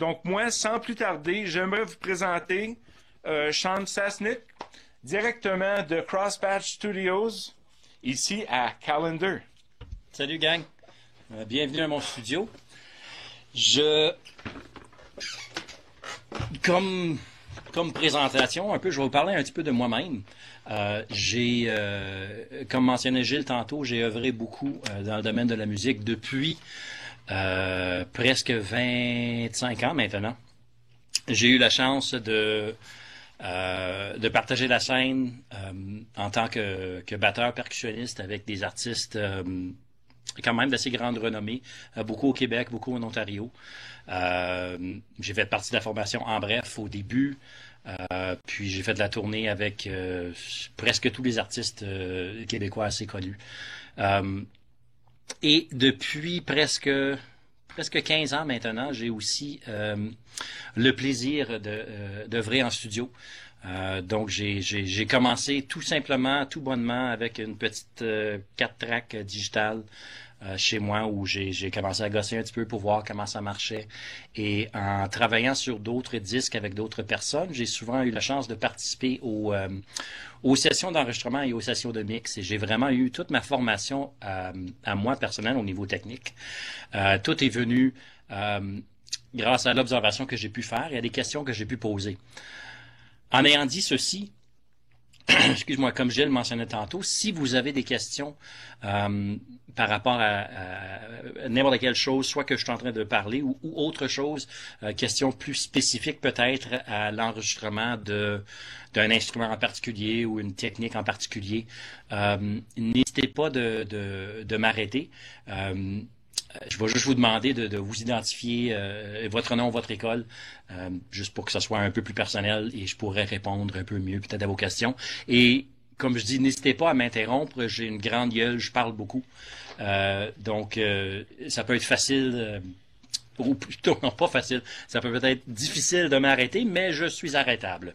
Donc moi, sans plus tarder, j'aimerais vous présenter Sean Sasnick, directement de Crosspatch Studios, ici à Callender. Salut gang, bienvenue à mon studio. Je, comme présentation, un peu, je vais vous parler un petit peu de moi-même. Comme mentionnait Gilles tantôt, j'ai œuvré beaucoup dans le domaine de la musique depuis presque 25 ans maintenant. J'ai eu la chance de partager la scène en tant que batteur percussionniste avec des artistes quand même d'assez grande renommée, beaucoup au Québec, beaucoup en Ontario. J'ai fait partie de la formation En Bref au début, puis j'ai fait de la tournée avec presque tous les artistes québécois assez connus. Et depuis presque 15 ans maintenant, j'ai aussi le plaisir d'œuvrer en studio. Donc j'ai commencé tout simplement, tout bonnement avec une petite 4-track digitale chez moi où j'ai commencé à gosser un petit peu pour voir comment ça marchait. Et en travaillant sur d'autres disques avec d'autres personnes, j'ai souvent eu la chance de participer aux sessions d'enregistrement et aux sessions de mix. Et j'ai vraiment eu toute ma formation à moi personnelle au niveau technique. Tout est venu grâce à l'observation que j'ai pu faire et à des questions que j'ai pu poser. En ayant dit ceci, excuse-moi, comme Gilles mentionnait tantôt, si vous avez des questions par rapport à n'importe quelle chose, soit que je suis en train de parler ou autre chose, questions plus spécifiques peut-être à l'enregistrement d'un instrument en particulier ou une technique en particulier, n'hésitez pas de m'arrêter. Je vais juste vous demander de vous identifier votre nom, votre école, juste pour que ça soit un peu plus personnel et je pourrais répondre un peu mieux peut-être à vos questions. Et comme je dis, n'hésitez pas à m'interrompre, j'ai une grande gueule, je parle beaucoup. Donc, ça peut être facile, ou plutôt non pas facile, ça peut être difficile de m'arrêter, mais je suis arrêtable.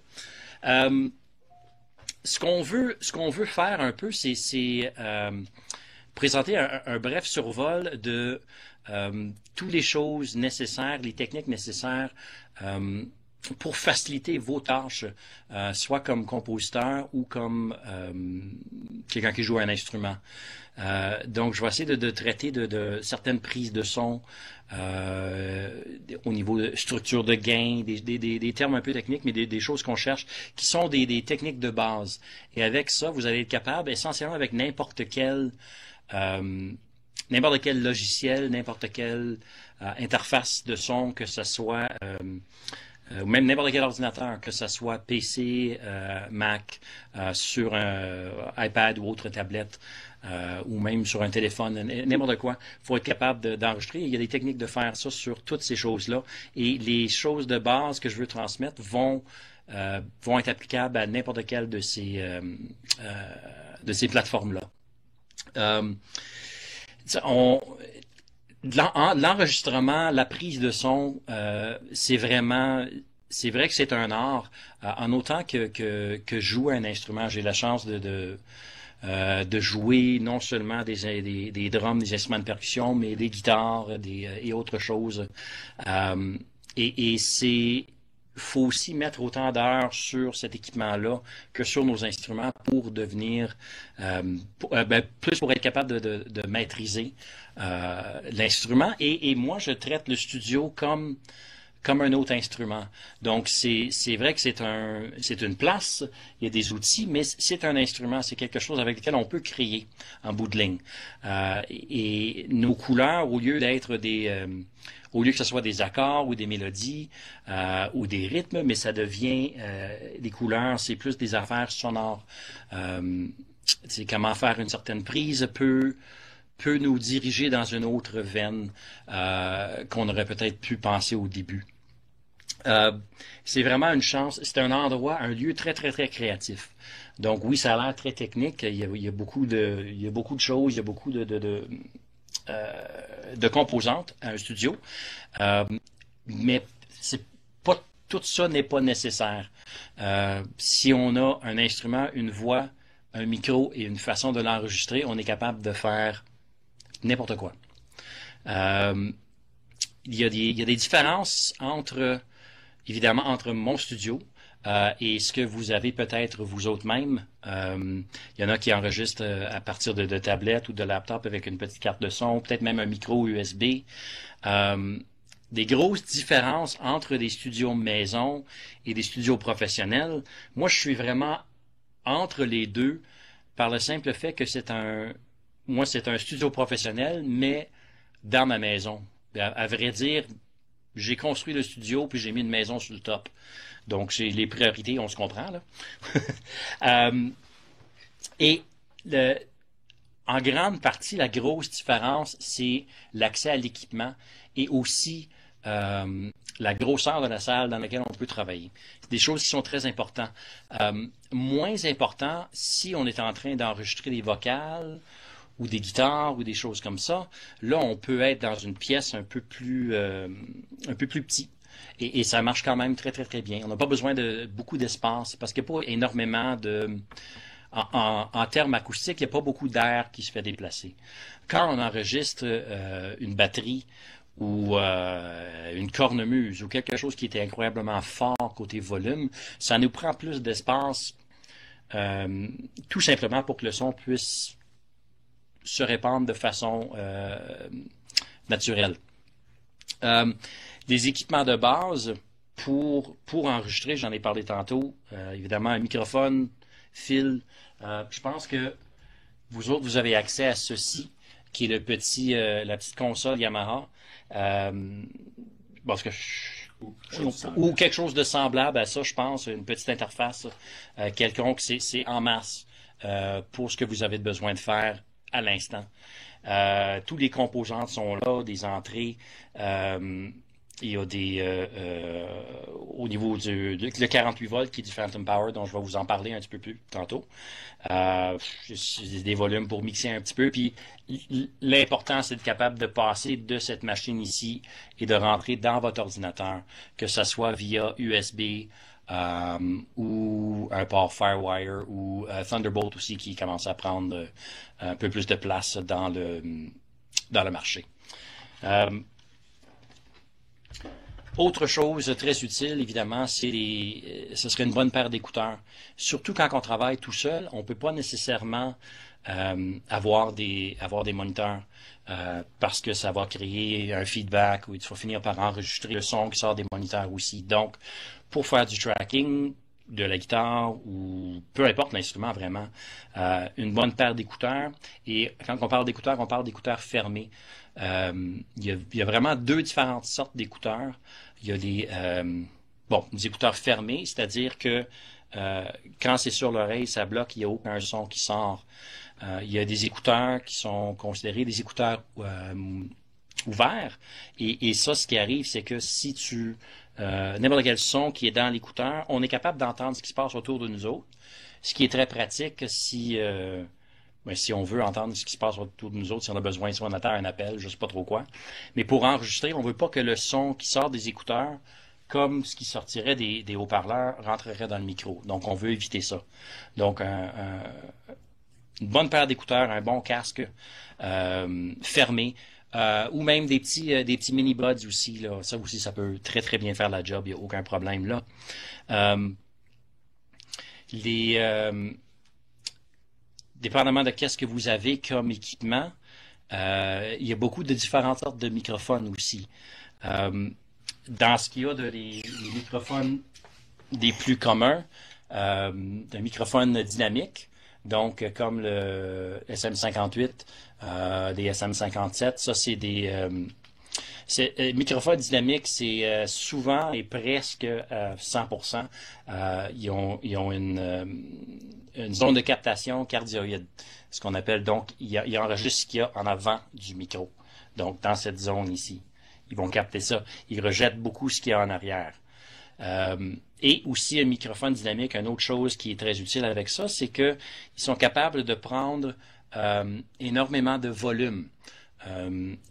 Ce qu'on veut faire un peu, c'est présenter un bref survol de toutes les choses nécessaires, les techniques nécessaires pour faciliter vos tâches, soit comme compositeur ou comme quelqu'un qui joue un instrument. Donc, je vais essayer de traiter de certaines prises de son au niveau de structure de gain, des termes un peu techniques, mais des choses qu'on cherche, qui sont des techniques de base. Et avec ça, vous allez être capable, essentiellement avec n'importe quel logiciel, n'importe quelle interface de son, que ce soit ou même n'importe quel ordinateur, que ce soit PC, Mac, sur un iPad ou autre tablette, ou même sur un téléphone, n'importe quoi. Il faut être capable d'enregistrer. Il y a des techniques de faire ça sur toutes ces choses-là. Et les choses de base que je veux transmettre vont être applicables à n'importe quelle de ces plateformes-là. L'enregistrement, la prise de son, c'est vrai que c'est un art. En autant que jouer un instrument, j'ai la chance de jouer non seulement des drums, des instruments de percussion, mais des guitares, et autres choses. Et faut aussi mettre autant d'heures sur cet équipement-là que sur nos instruments pour devenir plus pour être capable de maîtriser l'instrument. Et moi, je traite le studio comme un autre instrument. Donc, c'est vrai que c'est une place, il y a des outils, mais c'est un instrument, c'est quelque chose avec lequel on peut créer en bout de ligne. Et nos couleurs, au lieu que ce soit des accords ou des mélodies ou des rythmes, mais ça devient des couleurs, c'est plus des affaires sonores. C'est comment faire une certaine prise peut nous diriger dans une autre veine qu'on aurait peut-être pu penser au début. C'est vraiment une chance, c'est un endroit, un lieu très, très, très créatif. Donc oui, ça a l'air très technique, il y a beaucoup de choses, il y a beaucoup de composantes à un studio, mais c'est pas tout ça n'est pas nécessaire. Si on a un instrument, une voix, un micro et une façon de l'enregistrer, on est capable de faire n'importe quoi. il y a des différences évidemment, entre mon studio et ce que vous avez peut-être vous autres même. Il y en a qui enregistrent à partir de tablettes ou de laptops avec une petite carte de son, peut-être même un micro USB. Des grosses différences entre des studios maison et des studios professionnels. Moi, je suis vraiment entre les deux par le simple fait que c'est un studio professionnel, mais dans ma maison. À vrai dire, j'ai construit le studio puis j'ai mis une maison sur le top. Donc, c'est les priorités, on se comprend, là. Et en grande partie, la grosse différence, c'est l'accès à l'équipement et aussi la grosseur de la salle dans laquelle on peut travailler. C'est des choses qui sont très importantes. Moins important si on est en train d'enregistrer des vocales ou des guitares ou des choses comme ça. Là, on peut être dans une pièce un peu plus petit. Et ça marche quand même très, très, très bien. On n'a pas besoin de beaucoup d'espace parce qu'il n'y a pas énormément de... En termes acoustiques, il n'y a pas beaucoup d'air qui se fait déplacer. Quand on enregistre une batterie ou une cornemuse ou quelque chose qui était incroyablement fort côté volume, ça nous prend plus d'espace tout simplement pour que le son puisse se répandre de façon naturelle. Des équipements de base pour enregistrer, j'en ai parlé tantôt, évidemment un microphone, fil. Je pense que vous autres, vous avez accès à ceci, qui est la petite console Yamaha. Parce que ou quelque chose de semblable à ça, je pense, une petite interface quelconque, c'est en masse pour ce que vous avez besoin de faire à l'instant. Tous les composants sont là, des entrées. Il y a au niveau le 48 volts qui est du Phantom Power dont je vais vous en parler un petit peu plus tantôt. J'ai des volumes pour mixer un petit peu. Puis l'important, c'est d'être capable de passer de cette machine ici et de rentrer dans votre ordinateur, que ce soit via USB ou un port Firewire ou Thunderbolt aussi qui commence à prendre un peu plus de place dans le marché. Autre chose très utile, évidemment, ce serait une bonne paire d'écouteurs. Surtout quand on travaille tout seul, on ne peut pas nécessairement avoir des moniteurs parce que ça va créer un feedback ou il faut finir par enregistrer le son qui sort des moniteurs aussi. Donc, pour faire du tracking de la guitare ou peu importe l'instrument vraiment, une bonne paire d'écouteurs. Et quand on parle d'écouteurs fermés. Il y a vraiment deux différentes sortes d'écouteurs. Il y a des écouteurs fermés, c'est-à-dire que quand c'est sur l'oreille, ça bloque, il n'y a aucun son qui sort. Il y a des écouteurs qui sont considérés des écouteurs ouverts. Et ça, ce qui arrive, c'est que si n'importe quel son qui est dans l'écouteur, on est capable d'entendre ce qui se passe autour de nous autres. Ce qui est très pratique si on veut entendre ce qui se passe autour de nous autres, si on a besoin, si on attend un appel, je ne sais pas trop quoi. Mais pour enregistrer, on ne veut pas que le son qui sort des écouteurs, comme ce qui sortirait des haut-parleurs, rentrerait dans le micro. Donc, on veut éviter ça. Donc, une bonne paire d'écouteurs, un bon casque fermé, ou même des petits mini-buds aussi. Là. Ça aussi, ça peut très, très bien faire la job. Il n'y a aucun problème là. Dépendamment de qu'est-ce que vous avez comme équipement, il y a beaucoup de différentes sortes de microphones aussi. Dans ce qu'il y a les microphones des plus communs, un microphone dynamique, donc comme le SM58, des SM57, ça c'est des... microphone dynamique, c'est souvent et presque 100%. Ils ont une zone de captation cardioïde, ce qu'on appelle donc, ils enregistrent ce qu'il y a en avant du micro. Donc, dans cette zone ici, ils vont capter ça. Ils rejettent beaucoup ce qu'il y a en arrière. Et aussi un microphone dynamique, une autre chose qui est très utile avec ça, c'est qu'ils sont capables de prendre énormément de volume.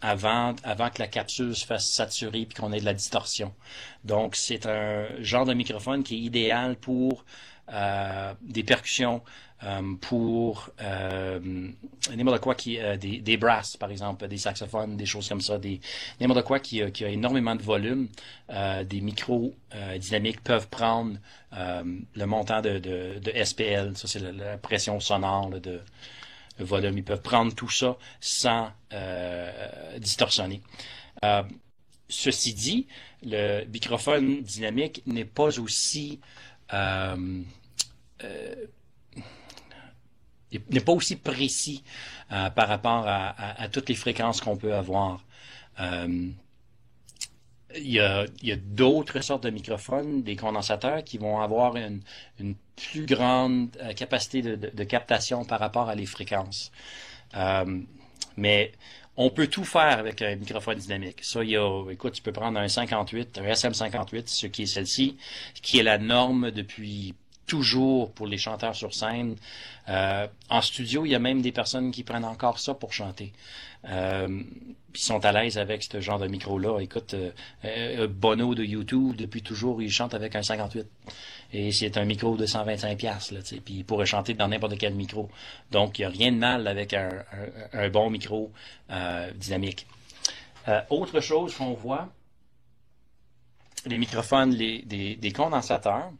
Avant que la capsule se fasse saturer et qu'on ait de la distorsion. Donc, c'est un genre de microphone qui est idéal pour des percussions, pour n'importe quoi des brasses, par exemple, des saxophones, des choses comme ça, n'importe quoi qui a énormément de volume. Des micros dynamiques peuvent prendre le montant de SPL, ça c'est la pression sonore là, le volume. Ils peuvent prendre tout ça sans distorsionner. Ceci dit, le microphone dynamique n'est pas aussi n'est pas aussi précis par rapport à toutes les fréquences qu'on peut avoir. Il y a d'autres sortes de microphones, des condensateurs qui vont avoir une plus grande capacité de captation par rapport à les fréquences. Mais on peut tout faire avec un microphone dynamique. Ça, écoute, tu peux prendre un 58, un SM58, ce qui est celle-ci, qui est la norme depuis toujours pour les chanteurs sur scène. En studio, il y a même des personnes qui prennent encore ça pour chanter. Ils sont à l'aise avec ce genre de micro-là. Écoute, Bono de YouTube, depuis toujours, il chante avec un 58. Et c'est un micro de 125$, là, tu sais, puis il pourrait chanter dans n'importe quel micro. Donc, il n'y a rien de mal avec un bon micro dynamique. Autre chose qu'on voit, les microphones, des condensateurs.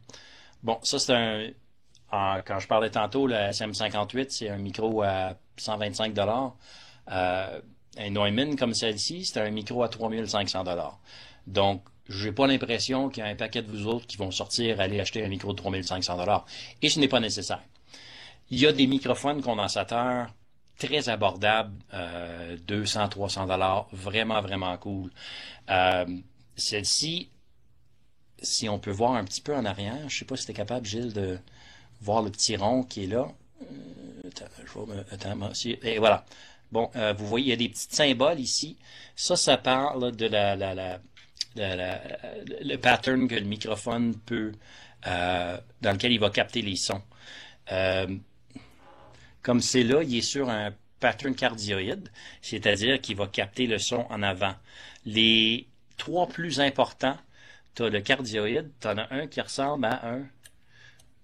Bon, ça c'est quand je parlais tantôt, le SM58, c'est un micro à 125$. Un Neumann comme celle-ci, c'est un micro à 3500$. Donc, j'ai pas l'impression qu'il y a un paquet de vous autres qui vont sortir aller acheter un micro de 3500$. Et ce n'est pas nécessaire. Il y a des microphones condensateurs très abordables, 200-300$, vraiment, vraiment cool. Celle-ci, si on peut voir un petit peu en arrière, je sais pas si tu es capable, Gilles, de voir le petit rond qui est là. Et voilà. Bon, vous voyez, il y a des petits symboles ici. Ça parle de le pattern que le microphone peut, dans lequel il va capter les sons. Comme c'est là, il est sur un pattern cardioïde, c'est-à-dire qu'il va capter le son en avant. Les trois plus importants, tu as le cardioïde, tu en as un qui ressemble à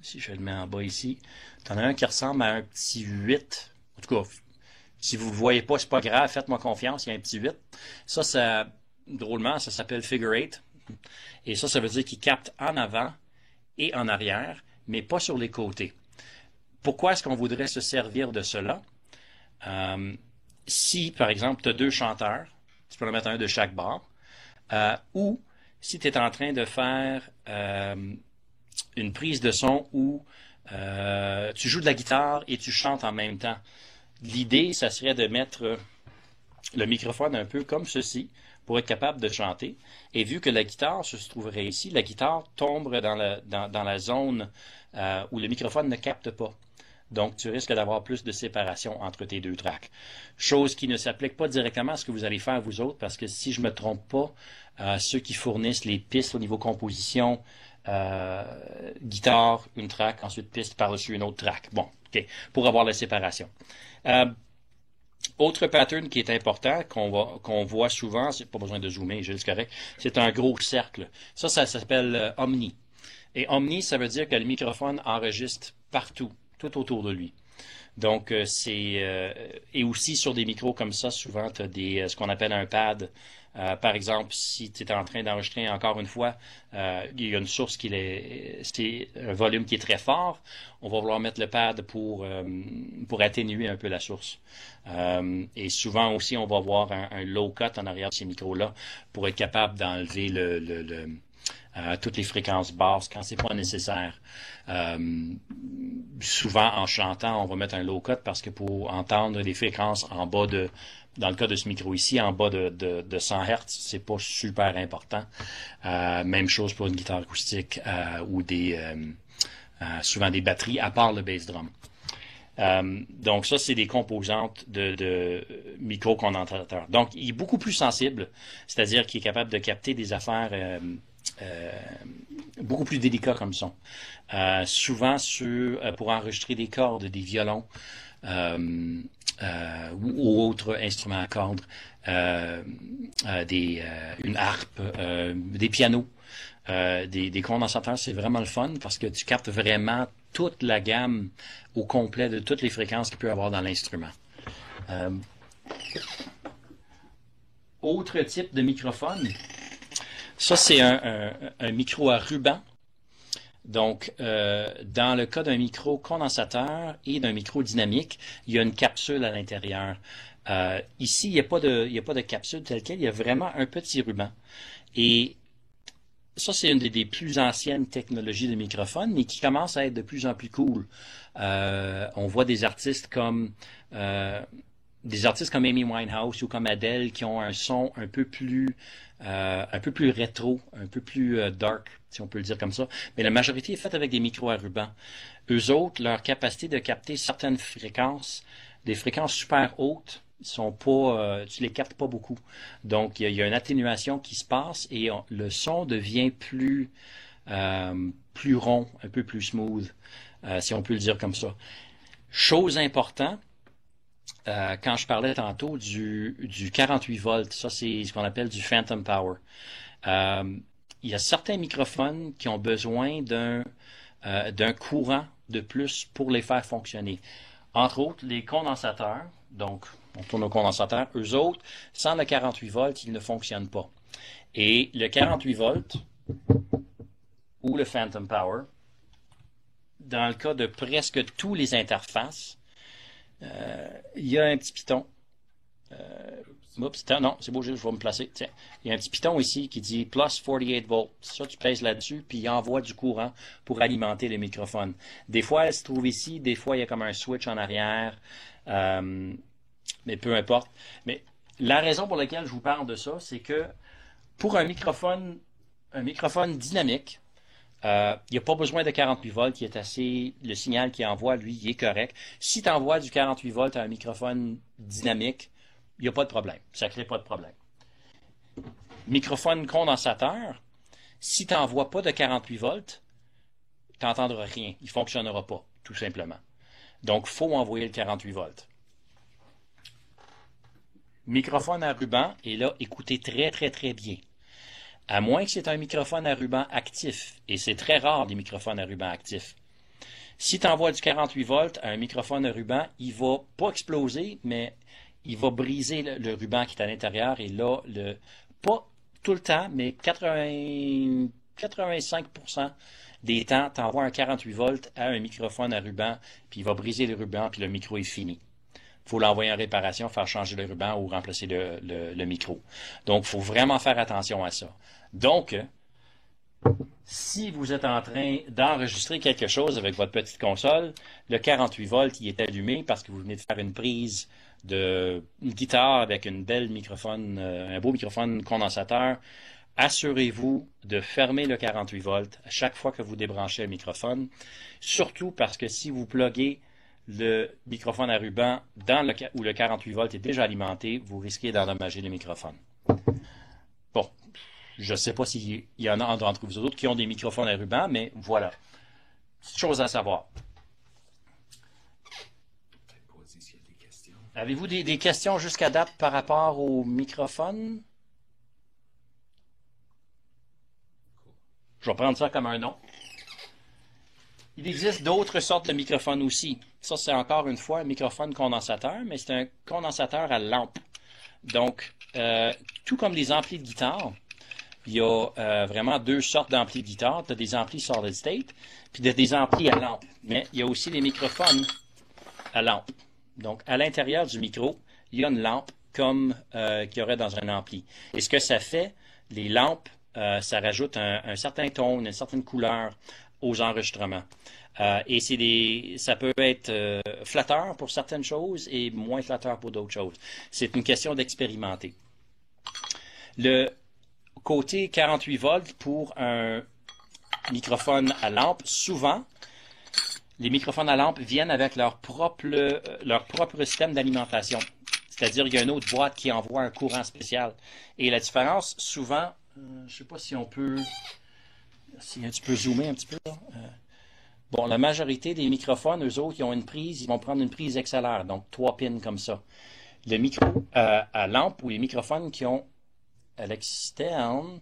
si je le mets en bas ici, tu en as un qui ressemble à un petit 8. En tout cas, si vous ne le voyez pas, c'est pas grave, faites-moi confiance, il y a un petit 8. Ça, drôlement, ça s'appelle figure 8. Et ça veut dire qu'il capte en avant et en arrière, mais pas sur les côtés. Pourquoi est-ce qu'on voudrait se servir de cela? Si, par exemple, tu as deux chanteurs, tu peux en mettre un de chaque bord, ou si tu es en train de faire une prise de son où tu joues de la guitare et tu chantes en même temps. L'idée, ça serait de mettre le microphone un peu comme ceci pour être capable de chanter. Et vu que la guitare se trouverait ici, la guitare tomberait dans la zone où le microphone ne capte pas. Donc, tu risques d'avoir plus de séparation entre tes deux tracks. Chose qui ne s'applique pas directement à ce que vous allez faire vous autres, parce que si je ne me trompe pas, ceux qui fournissent les pistes au niveau composition, guitare, une track, ensuite piste par-dessus une autre track. Bon, OK, pour avoir la séparation. Autre pattern qui est important, qu'on voit souvent, c'est pas besoin de zoomer, Gilles, c'est correct, c'est un gros cercle. Ça s'appelle Omni. Et Omni, ça veut dire que le microphone enregistre partout, tout autour de lui. Donc, et aussi sur des micros comme ça, souvent, tu as ce qu'on appelle un pad. Par exemple, si tu es en train d'enregistrer encore une fois, il y a une source c'est un volume qui est très fort, on va vouloir mettre le pad pour atténuer un peu la source. Et souvent aussi, on va avoir un low cut en arrière de ces micros-là pour être capable d'enlever toutes les fréquences basses quand c'est pas nécessaire. Souvent, en chantant, on va mettre un low cut parce que pour entendre des fréquences en bas dans le cas de ce micro ici, en bas de 100 Hz, c'est pas super important. Même chose pour une guitare acoustique ou souvent des batteries, à part le bass drum. Donc ça, c'est des composantes de micro-condensateur. Donc, il est beaucoup plus sensible, c'est-à-dire qu'il est capable de capter des affaires beaucoup plus délicats comme son. Souvent, pour enregistrer des cordes, des violons, ou autres instruments à cordes, une harpe, des pianos, des condensateurs, c'est vraiment le fun parce que tu captes vraiment toute la gamme au complet de toutes les fréquences qu'il peut y avoir dans l'instrument. Autre type de microphone, ça c'est un micro à ruban. Donc, dans le cas d'un micro condensateur et d'un micro dynamique, il y a une capsule à l'intérieur. Ici, il n'y a pas de capsule telle quelle, il y a vraiment un petit ruban. Et ça, c'est une des plus anciennes technologies de microphone, mais qui commence à être de plus en plus cool. On voit des artistes comme Amy Winehouse ou comme Adele qui ont un son un peu plus rétro, un peu plus dark, si on peut le dire comme ça. Mais la majorité est faite avec des micros à ruban. Eux autres, leur capacité de capter certaines fréquences, des fréquences super hautes, sont pas, tu les captes pas beaucoup. Donc, il y a une atténuation qui se passe et le son devient plus rond, un peu plus smooth, si on peut le dire comme ça. Chose importante, quand je parlais tantôt du 48 volts, ça c'est ce qu'on appelle du phantom power. Il y a certains microphones qui ont besoin d'un courant de plus pour les faire fonctionner. Entre autres, les condensateurs, donc on tourne au condensateur, eux autres, sans le 48 volts, ils ne fonctionnent pas. Et le 48 volts, ou le phantom power, dans le cas de presque tous les interfaces, il y a un petit piton. Non, c'est beau, je vais me placer. Tiens, il y a un petit piton ici qui dit plus 48 volts. Ça, tu pèses là-dessus, puis il envoie du courant pour alimenter le microphone. Des fois, elle se trouve ici, des fois, il y a comme un switch en arrière. Mais peu importe. Mais la raison pour laquelle je vous parle de ça, c'est que pour un microphone dynamique, il n'y a pas besoin de 48 volts qui est assez. Le signal qu'il envoie, lui, il est correct. Si tu envoies du 48 volts à un microphone dynamique, il n'y a pas de problème. Ça ne crée pas de problème. Microphone condensateur, si tu n'envoies pas de 48 volts, tu n'entendras rien. Il ne fonctionnera pas, tout simplement. Donc, il faut envoyer le 48 volts. Microphone à ruban, et là, écoutez très, très, très bien. À moins que c'est un microphone à ruban actif, et c'est très rare des microphones à ruban actifs. Si tu envoies du 48 volts à un microphone à ruban, il va pas exploser, mais il va briser le ruban qui est à l'intérieur, et là, pas tout le temps, mais 85% des temps, tu envoies un 48 volts à un microphone à ruban, puis il va briser le ruban, puis le micro est fini. Il faut l'envoyer en réparation, faire changer le ruban ou remplacer le micro. Donc, il faut vraiment faire attention à ça. Donc, si vous êtes en train d'enregistrer quelque chose avec votre petite console, le 48 volts, il est allumé parce que vous venez de faire une prise de une guitare avec une belle microphone, un beau microphone condensateur. Assurez-vous de fermer le 48 volts à chaque fois que vous débranchez le microphone, surtout parce que si vous pluguez le microphone à ruban où le 48 volts est déjà alimenté, vous risquez d'endommager le microphone. Bon, je ne sais pas s'il y en a d'entre vous autres qui ont des microphones à ruban, mais voilà. Petite chose à savoir. Avez-vous des questions jusqu'à date par rapport au microphone? Je vais prendre ça comme un nom. Il existe d'autres sortes de microphones aussi. Ça, c'est encore une fois un microphone condensateur, mais c'est un condensateur à lampe. Donc, tout comme les amplis de guitare, il y a vraiment deux sortes d'amplis de guitare. Tu as des amplis solid state, puis des amplis à lampe. Mais il y a aussi les microphones à lampe. Donc, à l'intérieur du micro, il y a une lampe comme qu'il y aurait dans un ampli. Et ce que ça fait, les lampes, ça rajoute un certain ton, une certaine couleur aux enregistrements. Et ça peut être flatteur pour certaines choses et moins flatteur pour d'autres choses. C'est une question d'expérimenter. Le côté 48 volts pour un microphone à lampe, souvent, les microphones à lampe viennent avec leur propre système d'alimentation. C'est-à-dire qu'il y a une autre boîte qui envoie un courant spécial. Et la différence, souvent, je ne sais pas si si tu peux zoomer un petit peu là. Bon, la majorité des microphones, eux autres, ils vont prendre une prise XLR, donc 3 pins comme ça. Le micro à lampe ou les microphones qui ont à l'externe,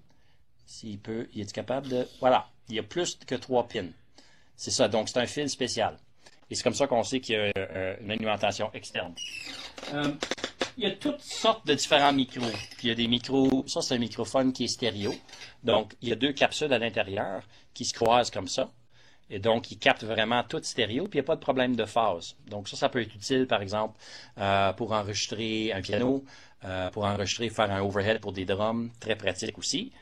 il est capable de... Voilà, il y a plus que 3 pins. C'est ça, donc c'est un fil spécial. Et c'est comme ça qu'on sait qu'il y a une alimentation externe. Il y a toutes sortes de différents micros. Puis il y a des micros, ça c'est un microphone qui est stéréo. Donc il y a 2 capsules à l'intérieur qui se croisent comme ça. Et donc, il capte vraiment tout stéréo, puis il n'y a pas de problème de phase. Donc ça peut être utile, par exemple, pour enregistrer un piano, pour enregistrer, faire un overhead pour des drums, très pratique aussi.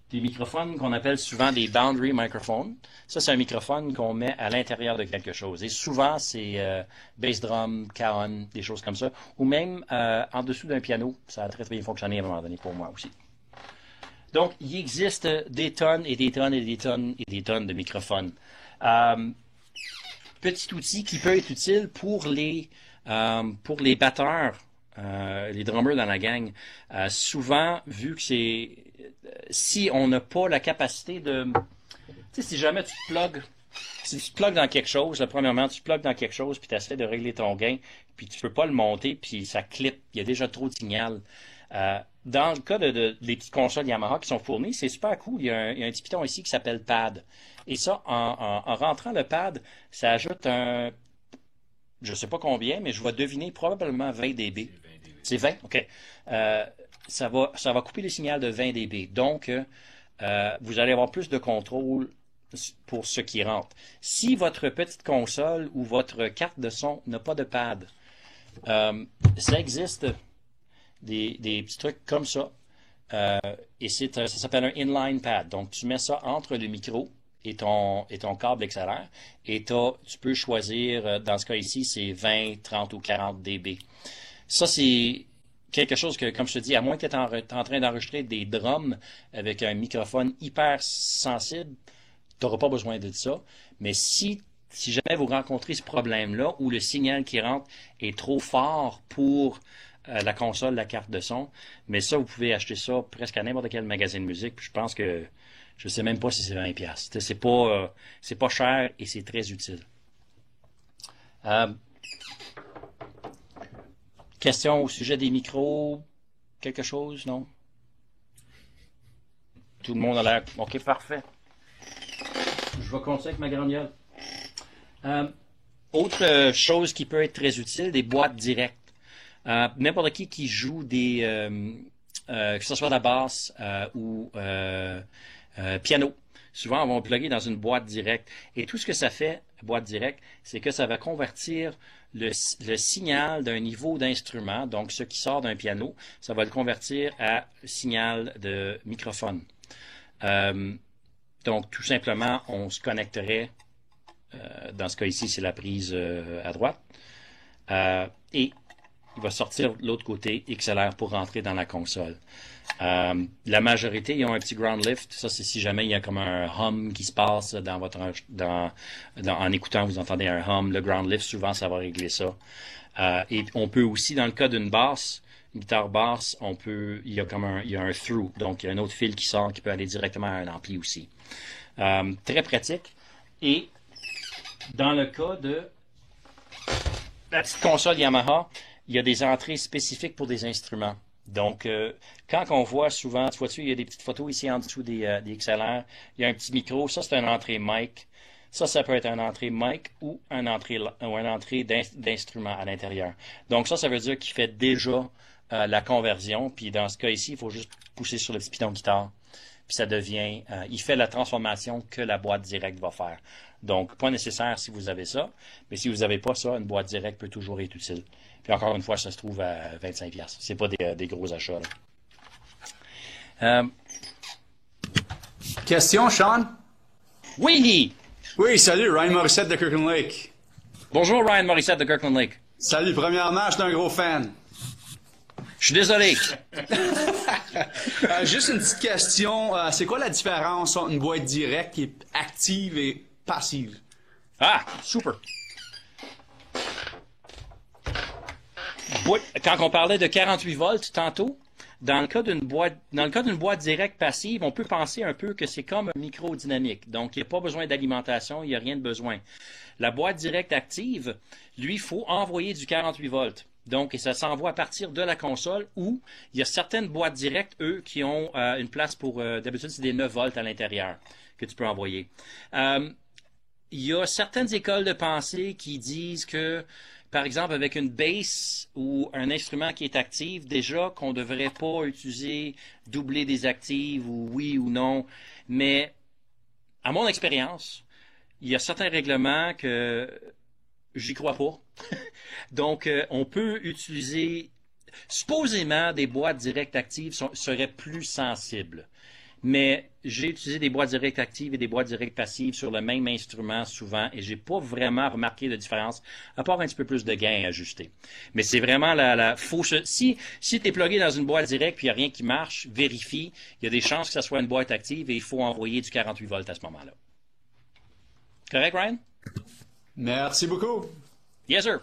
Des microphones qu'on appelle souvent des boundary microphones. Ça, c'est un microphone qu'on met à l'intérieur de quelque chose. Et souvent, c'est bass drum, cajon, des choses comme ça. Ou même en dessous d'un piano. Ça a très, très bien fonctionné à un moment donné pour moi aussi. Donc, il existe des tonnes et des tonnes et des tonnes et des tonnes de microphones. Petit outil qui peut être utile pour les batteurs, les drummers dans la gang. Souvent, vu que si on n'a pas la capacité de... Tu sais, si jamais tu te plugues dans quelque chose, premièrement, tu te plugues dans quelque chose, puis tu essaies de régler ton gain, puis tu peux pas le monter, puis ça clip, il y a déjà trop de signal. Dans le cas des petites consoles Yamaha qui sont fournies, c'est super cool. Il y a un petit piton ici qui s'appelle pad. Et ça, en rentrant le pad, ça ajoute je sais pas combien, mais je vais deviner probablement 20 dB. C'est 20? OK. Ça va couper le signal de 20 dB. Donc, vous allez avoir plus de contrôle pour ce qui rentre. Si votre petite console ou votre carte de son n'a pas de pad, ça existe des petits trucs comme ça. Et ça s'appelle un inline pad. Donc, tu mets ça entre le micro et ton câble XLR. Et tu peux choisir, dans ce cas ici, c'est 20, 30 ou 40 dB. Ça, c'est quelque chose que, comme je te dis, à moins que tu es en train d'enregistrer des drums avec un microphone hyper sensible, tu n'auras pas besoin de ça. Mais si jamais vous rencontrez ce problème-là, où le signal qui rentre est trop fort pour la console, la carte de son, mais ça, vous pouvez acheter ça presque à n'importe quel magasin de musique. Puis je pense que je sais même pas si c'est 20$. C'est pas cher et c'est très utile. Question au sujet des micros? Quelque chose, non? Tout le monde a l'air... OK, parfait. Je vais continuer avec ma grande gueule. Autre chose qui peut être très utile, des boîtes directes. N'importe qui joue que ce soit la basse ou piano, souvent on va plugger dans une boîte directe. Et tout ce que ça fait, boîte directe, c'est que ça va convertir le signal d'un niveau d'instrument, donc ce qui sort d'un piano, ça va le convertir à signal de microphone. Donc tout simplement, on se connecterait, dans ce cas ici, c'est la prise à droite, et il va sortir de l'autre côté XLR pour rentrer dans la console. La majorité, ils ont un petit ground lift. Ça, c'est si jamais il y a comme un hum qui se passe en écoutant, vous entendez un hum. Le ground lift, souvent, ça va régler ça. Et on peut aussi, dans le cas d'une basse, une guitare basse, il y a un through. Donc, il y a un autre fil qui sort qui peut aller directement à un ampli aussi. Très pratique. Et dans le cas de la petite console Yamaha, il y a des entrées spécifiques pour des instruments. Donc, quand on voit souvent, tu vois-tu, il y a des petites photos ici en dessous des XLR, il y a un petit micro, ça c'est une entrée mic. Ça peut être une entrée mic ou une entrée d'instrument à l'intérieur. Donc ça veut dire qu'il fait déjà la conversion, puis dans ce cas ici, il faut juste pousser sur le petit piton guitare, puis ça devient, il fait la transformation que la boîte directe va faire. Donc, pas nécessaire si vous avez ça, mais si vous n'avez pas ça, une boîte directe peut toujours être utile. Puis encore une fois, ça se trouve à 25$. C'est pas des gros achats, là. Question, Sean? Oui! Oui, salut, Ryan Morissette de Kirkland Lake. Bonjour, Ryan Morissette de Kirkland Lake. Salut, premièrement, je suis un gros fan. Je suis désolé. Juste une petite question. C'est quoi la différence entre une boîte directe qui est active et passive? Ah, super. Quand on parlait de 48 volts tantôt, dans le cas d'une boîte directe passive, on peut penser un peu que c'est comme un micro dynamique. Donc, il n'y a pas besoin d'alimentation, il n'y a rien de besoin. La boîte directe active, lui, il faut envoyer du 48 volts. Donc, et ça s'envoie à partir de la console où il y a certaines boîtes directes, eux, qui ont une place pour, d'habitude, c'est des 9 volts à l'intérieur que tu peux envoyer. Il y a certaines écoles de pensée qui disent que, par exemple, avec une bass ou un instrument qui est actif, déjà qu'on ne devrait pas utiliser doubler des actives ou oui ou non. Mais, à mon expérience, il y a certains règlements que j'y crois pas. Donc, on peut utiliser, supposément, des boîtes directes actives seraient plus sensibles. Mais j'ai utilisé des boîtes directes actives et des boîtes directes passives sur le même instrument souvent et j'ai pas vraiment remarqué de différence, à part un petit peu plus de gain à ajuster. Mais c'est vraiment si t'es plugué dans une boîte directe puis il n'y a rien qui marche, vérifie. Il y a des chances que ça soit une boîte active et il faut envoyer du 48 volts à ce moment-là. Correct, Ryan? Merci beaucoup. Yes, sir.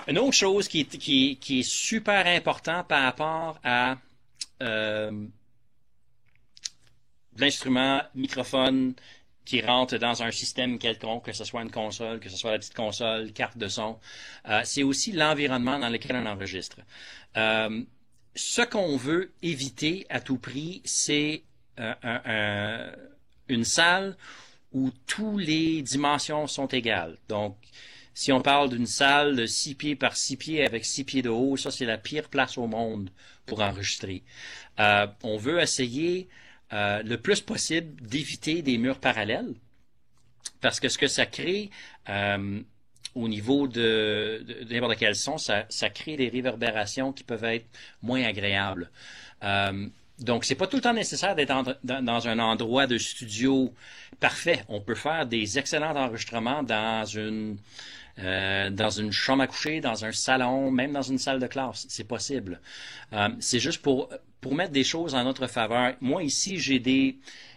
Une autre chose qui est super important par rapport à l'instrument microphone qui rentre dans un système quelconque, que ce soit une console, que ce soit la petite console, carte de son, c'est aussi l'environnement dans lequel on enregistre. Ce qu'on veut éviter à tout prix, c'est une salle où toutes les dimensions sont égales. Donc, si on parle d'une salle de 6 pieds par 6 pieds avec 6 pieds de haut, ça c'est la pire place au monde pour enregistrer. On veut essayer le plus possible d'éviter des murs parallèles parce que ce que ça crée au niveau de n'importe quel son, ça crée des réverbérations qui peuvent être moins agréables. Donc, c'est pas tout le temps nécessaire d'être dans un endroit de studio parfait. On peut faire des excellents enregistrements dans une chambre à coucher, dans un salon, même dans une salle de classe. C'est possible. C'est juste pour mettre des choses en notre faveur. Moi, ici, il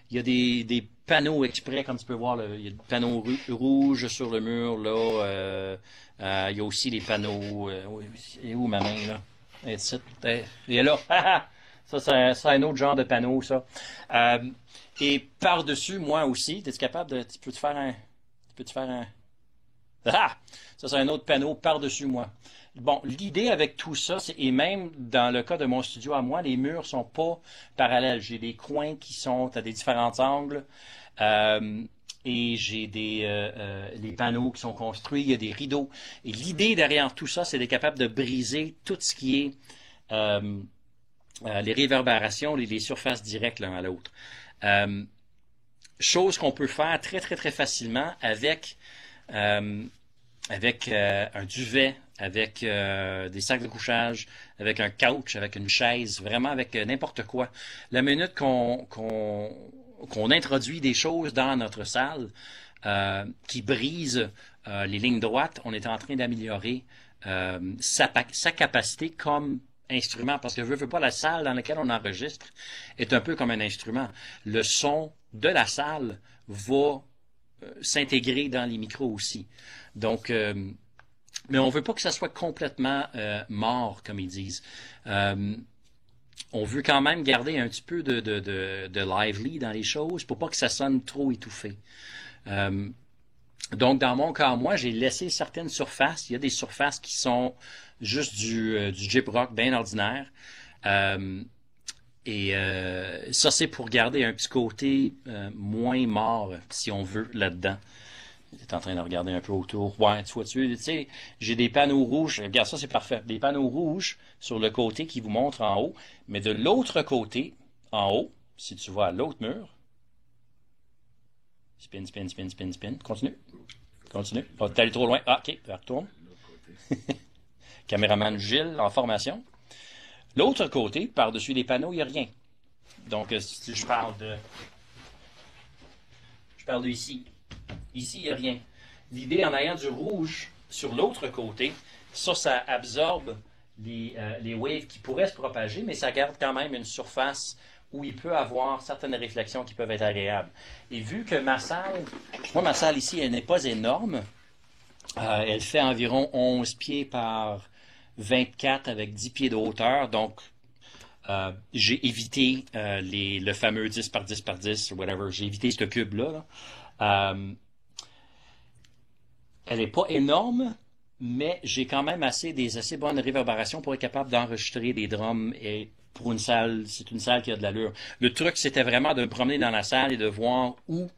y a des panneaux exprès, comme tu peux voir, là, il y a des panneaux rouges sur le mur, là. Il y a aussi les panneaux, et où ma main, là? Il est là. Ça, c'est un autre genre de panneau, ça. Et par-dessus, moi aussi, tu peux te faire un... Ah! Ça, c'est un autre panneau par-dessus moi. Bon, l'idée avec tout ça, et même dans le cas de mon studio à moi, les murs sont pas parallèles. J'ai des coins qui sont à des différents angles. Et j'ai les panneaux qui sont construits, il y a des rideaux. Et l'idée derrière tout ça, c'est d'être capable de briser tout ce qui est les réverbérations, les surfaces directes l'un à l'autre. Chose qu'on peut faire très, très, très facilement avec un duvet, avec des sacs de couchage, avec un couch, avec une chaise, vraiment avec n'importe quoi. La minute qu'on introduit des choses dans notre salle qui brisent les lignes droites, on est en train d'améliorer sa capacité comme instrument, parce que veux pas, la salle dans laquelle on enregistre est un peu comme un instrument. Le son de la salle va s'intégrer dans les micros aussi. Donc, mais on veut pas que ça soit complètement mort, comme ils disent. On veut quand même garder un petit peu de lively dans les choses pour pas que ça sonne trop étouffé. Donc, dans mon cas, moi, j'ai laissé certaines surfaces. Il y a des surfaces qui sont juste du gyprock bien ordinaire. Et ça, c'est pour garder un petit côté moins mort, si on veut, là-dedans. T'es en train de regarder un peu autour. Ouais, tu sais, j'ai des panneaux rouges. Regarde, ça, c'est parfait. Des panneaux rouges sur le côté qui vous montrent en haut. Mais de l'autre côté, en haut, si tu vois à l'autre mur, spin, spin, spin, spin, spin. Continue. Oh, t'es allé trop loin. Ah, OK, retourne. Caméraman Gilles en formation. L'autre côté, par-dessus les panneaux, il n'y a rien. Donc, si je parle de ici. Ici, il n'y a rien. L'idée en ayant du rouge sur l'autre côté, ça absorbe les waves qui pourraient se propager, mais ça garde quand même une surface où il peut avoir certaines réflexions qui peuvent être agréables. Et vu que ma salle ici, elle n'est pas énorme, elle fait environ 11 pieds par 24 avec 10 pieds de hauteur, donc j'ai évité le fameux 10 par 10 par 10, whatever, j'ai évité ce cube-là. Euh, Elle n'est pas énorme, mais j'ai quand même des assez bonnes réverbérations pour être capable d'enregistrer des drums et pour une salle, c'est une salle qui a de l'allure. Le truc, c'était vraiment de me promener dans la salle et de voir où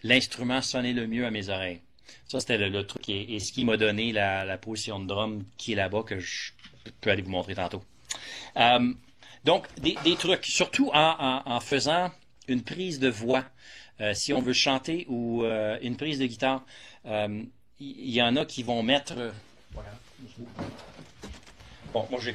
l'instrument sonnait le mieux à mes oreilles. Ça, c'était le truc et ce qui m'a donné la position de drum qui est là-bas que je peux aller vous montrer tantôt. Donc, des trucs, surtout en faisant une prise de voix, si on veut chanter ou une prise de guitare. Il y en a qui vont mettre. Voilà. Bon, moi j'ai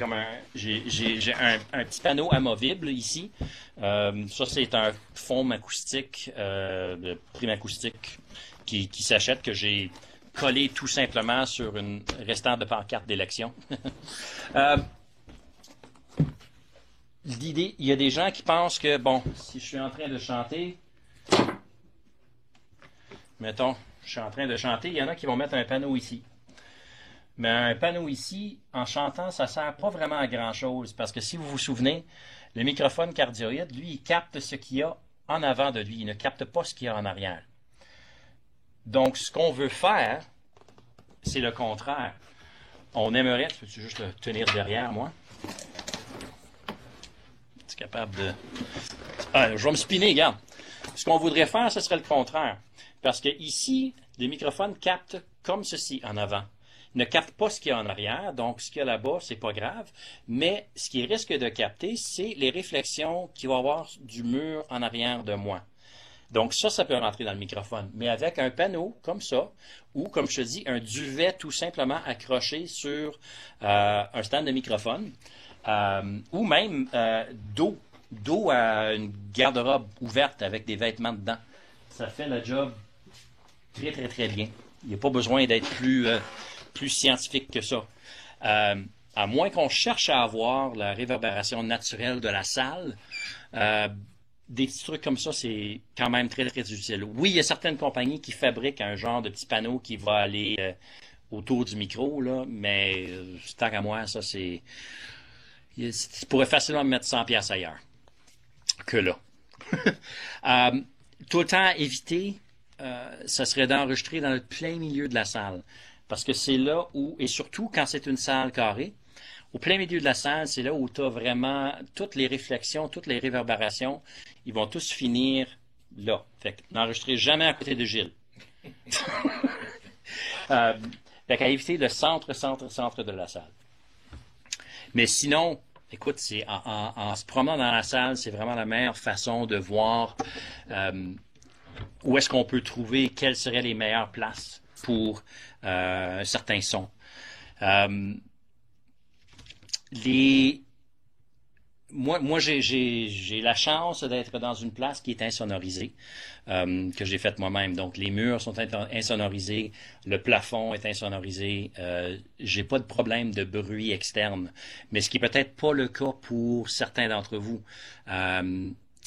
un petit panneau amovible ici. Ça c'est un foam acoustique, de prime acoustique qui s'achète que j'ai collé tout simplement sur une restant de pancarte d'élection. L'idée, il y a des gens qui pensent que bon, si je suis en train de chanter, mettons. Je suis en train de chanter, il y en a qui vont mettre un panneau ici. Mais un panneau ici, en chantant, ça ne sert pas vraiment à grand-chose. Parce que si vous vous souvenez, le microphone cardioïde, lui, il capte ce qu'il y a en avant de lui. Il ne capte pas ce qu'il y a en arrière. Donc, ce qu'on veut faire, c'est le contraire. On aimerait... Peux-tu juste le tenir derrière moi? Tu es capable de... Ah, je vais me spinner, regarde. Ce qu'on voudrait faire, ce serait le contraire. Parce que ici, les microphones captent comme ceci en avant. Ils ne captent pas ce qu'il y a en arrière, donc ce qu'il y a là-bas, c'est pas grave. Mais ce qu'ils risquent de capter, c'est les réflexions qu'il va y avoir du mur en arrière de moi. Donc ça peut rentrer dans le microphone. Mais avec un panneau comme ça, ou comme je te dis, un duvet tout simplement accroché sur un stand de microphone, ou même dos à une garde-robe ouverte avec des vêtements dedans. Ça fait le job très, très, très bien. Il n'y a pas besoin d'être plus scientifique que ça. À moins qu'on cherche à avoir la réverbération naturelle de la salle, des petits trucs comme ça, c'est quand même très, très utile. Oui, il y a certaines compagnies qui fabriquent un genre de petit panneau qui va aller autour du micro, là, mais tant qu'à moi, ça, c'est... Tu pourrais facilement mettre 100$ ailleurs que là. Tout le temps éviter, ça serait d'enregistrer dans le plein milieu de la salle. Parce que c'est là où, et surtout quand c'est une salle carrée, au plein milieu de la salle, c'est là où tu as vraiment toutes les réflexions, toutes les réverbérations, ils vont tous finir là. Fait que n'enregistrez jamais à côté de Gilles. Fait qu'à éviter le centre de la salle. Mais sinon, écoute, c'est en se promenant dans la salle, c'est vraiment la meilleure façon de voir où est-ce qu'on peut trouver quelles seraient les meilleures places pour un certain son. Moi, j'ai la chance d'être dans une place qui est insonorisée, que j'ai faite moi-même. Donc, les murs sont insonorisés, le plafond est insonorisé, j'ai pas de problème de bruit externe. Mais ce qui est peut-être pas le cas pour certains d'entre vous.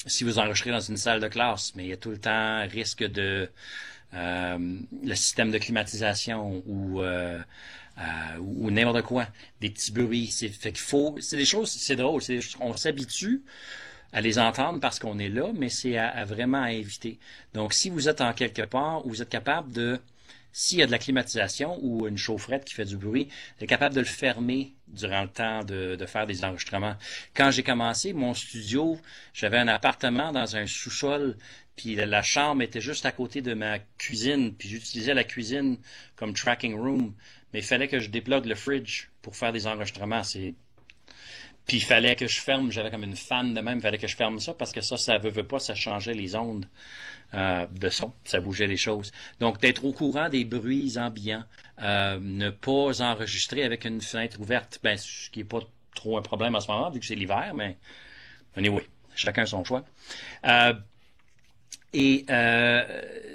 Si vous enregistrez dans une salle de classe, mais il y a tout le temps risque de le système de climatisation ou n'importe quoi, des petits bruits. C'est des choses, c'est drôle, on s'habitue à les entendre parce qu'on est là, mais c'est vraiment à éviter. Donc, si vous êtes en quelque part où vous êtes capable de, s'il y a de la climatisation ou une chaufferette qui fait du bruit, vous êtes capable de le fermer durant le temps de faire des enregistrements. Quand j'ai commencé mon studio, j'avais un appartement dans un sous-sol, puis la chambre était juste à côté de ma cuisine, puis j'utilisais la cuisine comme tracking room, mais il fallait que je déplogue le fridge pour faire des enregistrements. Puis il fallait que je ferme, j'avais comme une fan de même, il fallait que je ferme ça, parce que ça veut pas, ça changeait les ondes de son, ça bougeait les choses. Donc, d'être au courant des bruits ambiants, ne pas enregistrer avec une fenêtre ouverte, ce qui est pas trop un problème en ce moment, vu que c'est l'hiver, mais anyway, chacun son choix. Ça,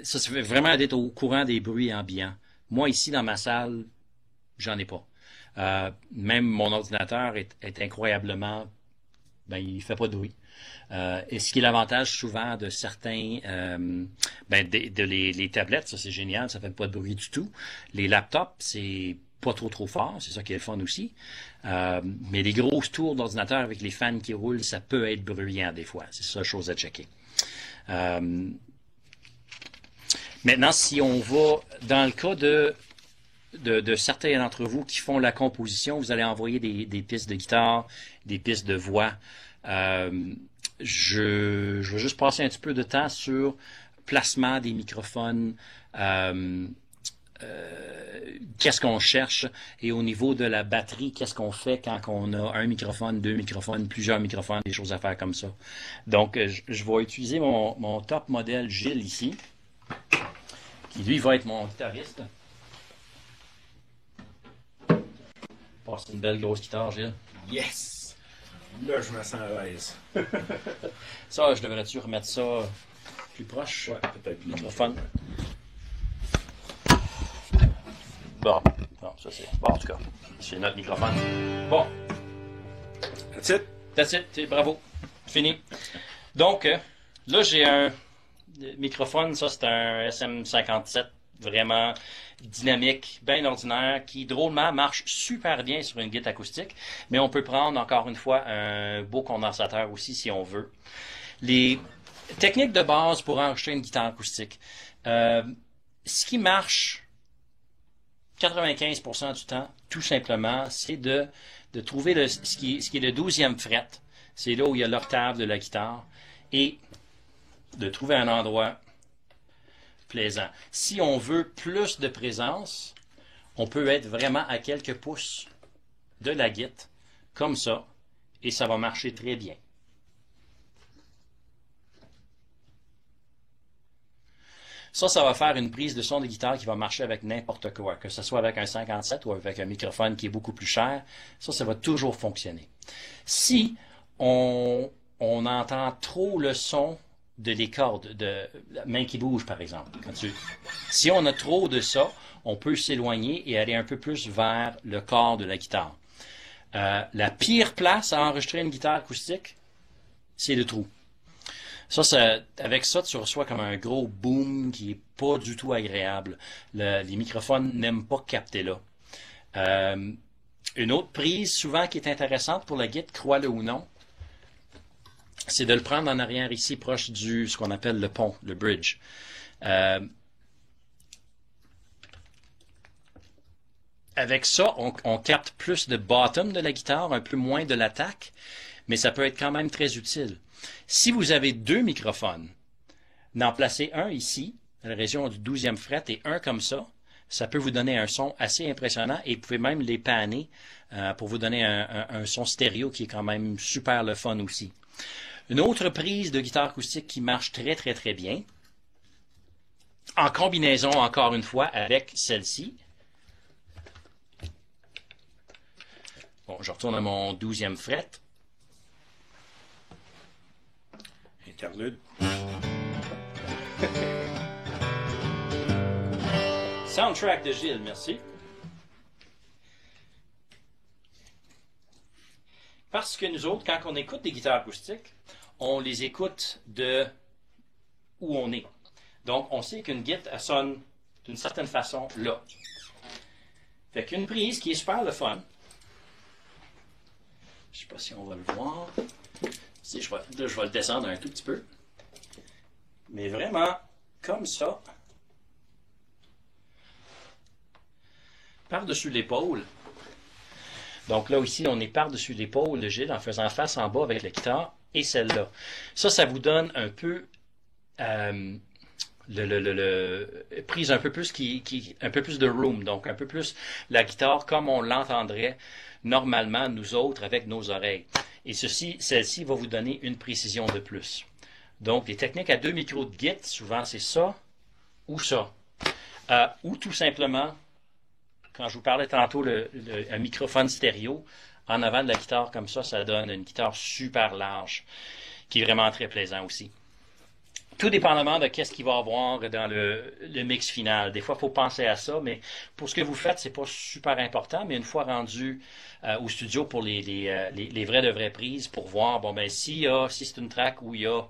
c'est vraiment d'être au courant des bruits ambiants. Moi, ici, dans ma salle, j'en ai pas. Même mon ordinateur est incroyablement... il fait pas de bruit. Et ce qui est l'avantage souvent de certains... les tablettes, ça c'est génial, ça fait pas de bruit du tout. Les laptops, c'est pas trop fort, c'est ça qui est le fun aussi. Mais les grosses tours d'ordinateur avec les fans qui roulent, ça peut être bruyant des fois. C'est ça, chose à checker. Maintenant, si on va dans le cas de certains d'entre vous qui font la composition, vous allez envoyer des pistes de guitare, des pistes de voix. Je vais juste passer un petit peu de temps sur placement des microphones, qu'est-ce qu'on cherche, et au niveau de la batterie, qu'est-ce qu'on fait quand on a un microphone, deux microphones, plusieurs microphones, des choses à faire comme ça. Donc, je vais utiliser mon top modèle Gilles ici, qui lui va être mon guitariste. Passe une belle grosse guitare, Gilles. Yes! Là, je me sens à l'aise. Ça, je devrais-tu remettre ça plus proche? Ouais, peut-être. Microphone. Bon, ça c'est... Bon, en tout cas, c'est notre microphone. Bon. That's it? That's it. Bravo. Fini. Donc, là, j'ai un microphone. Ça, c'est un SM57. Vraiment dynamique, bien ordinaire, qui drôlement marche super bien sur une guitare acoustique. Mais on peut prendre, encore une fois, un beau condensateur aussi, si on veut. Les techniques de base pour enregistrer une guitare acoustique. Ce qui marche 95% du temps, tout simplement, c'est de trouver ce qui est le 12e fret. C'est là où il y a l'octave de la guitare. Et de trouver un endroit plaisant. Si on veut plus de présence, on peut être vraiment à quelques pouces de la guitare, comme ça, et ça va marcher très bien. Ça va faire une prise de son de guitare qui va marcher avec n'importe quoi, que ce soit avec un 57 ou avec un microphone qui est beaucoup plus cher. Ça va toujours fonctionner. Si on entend trop le son de les cordes, de la main qui bouge, par exemple. Si on a trop de ça, on peut s'éloigner et aller un peu plus vers le corps de la guitare. La pire place à enregistrer une guitare acoustique, c'est le trou. Avec ça, tu reçois comme un gros boom qui est pas du tout agréable. Les microphones n'aiment pas capter là. Une autre prise, souvent, qui est intéressante pour la guitare, crois-le ou non, c'est de le prendre en arrière ici, proche ce qu'on appelle le pont, le bridge. Avec ça, on capte plus de bottom de la guitare, un peu moins de l'attaque, mais ça peut être quand même très utile. Si vous avez deux microphones, d'en placer un ici, à la région du 12e fret, et un comme ça peut vous donner un son assez impressionnant, et vous pouvez même les panner pour vous donner un son stéréo qui est quand même super le fun aussi. Une autre prise de guitare acoustique qui marche très, très, très bien, en combinaison, encore une fois, avec celle-ci. Bon, je retourne à mon 12e fret. Interlude. Soundtrack de Gilles, merci. Parce que nous autres, quand on écoute des guitares acoustiques, on les écoute de où on est. Donc, on sait qu'une guitare, elle sonne d'une certaine façon là. Fait qu'une prise qui est super le fun. Je sais pas si on va le voir. Si je vais le descendre un tout petit peu. Mais vraiment, comme ça. Par-dessus l'épaule. Donc là, ici, on est par-dessus l'épaule de Gilles en faisant face en bas avec la guitare et celle-là. Ça vous donne un peu prise un peu plus un peu plus de room, donc un peu plus la guitare comme on l'entendrait normalement nous autres avec nos oreilles. Et celle-ci va vous donner une précision de plus. Donc les techniques à deux micros de guitare, souvent c'est ça ou ça. Ou tout simplement, quand je vous parlais tantôt, un microphone stéréo, en avant de la guitare comme ça donne une guitare super large, qui est vraiment très plaisant aussi. Tout dépendamment de qu'est-ce qu'il va y avoir dans le mix final. Des fois, il faut penser à ça, mais pour ce que vous faites, c'est pas super important, mais une fois rendu au studio pour les vraies prises, pour voir, si c'est une track où il y a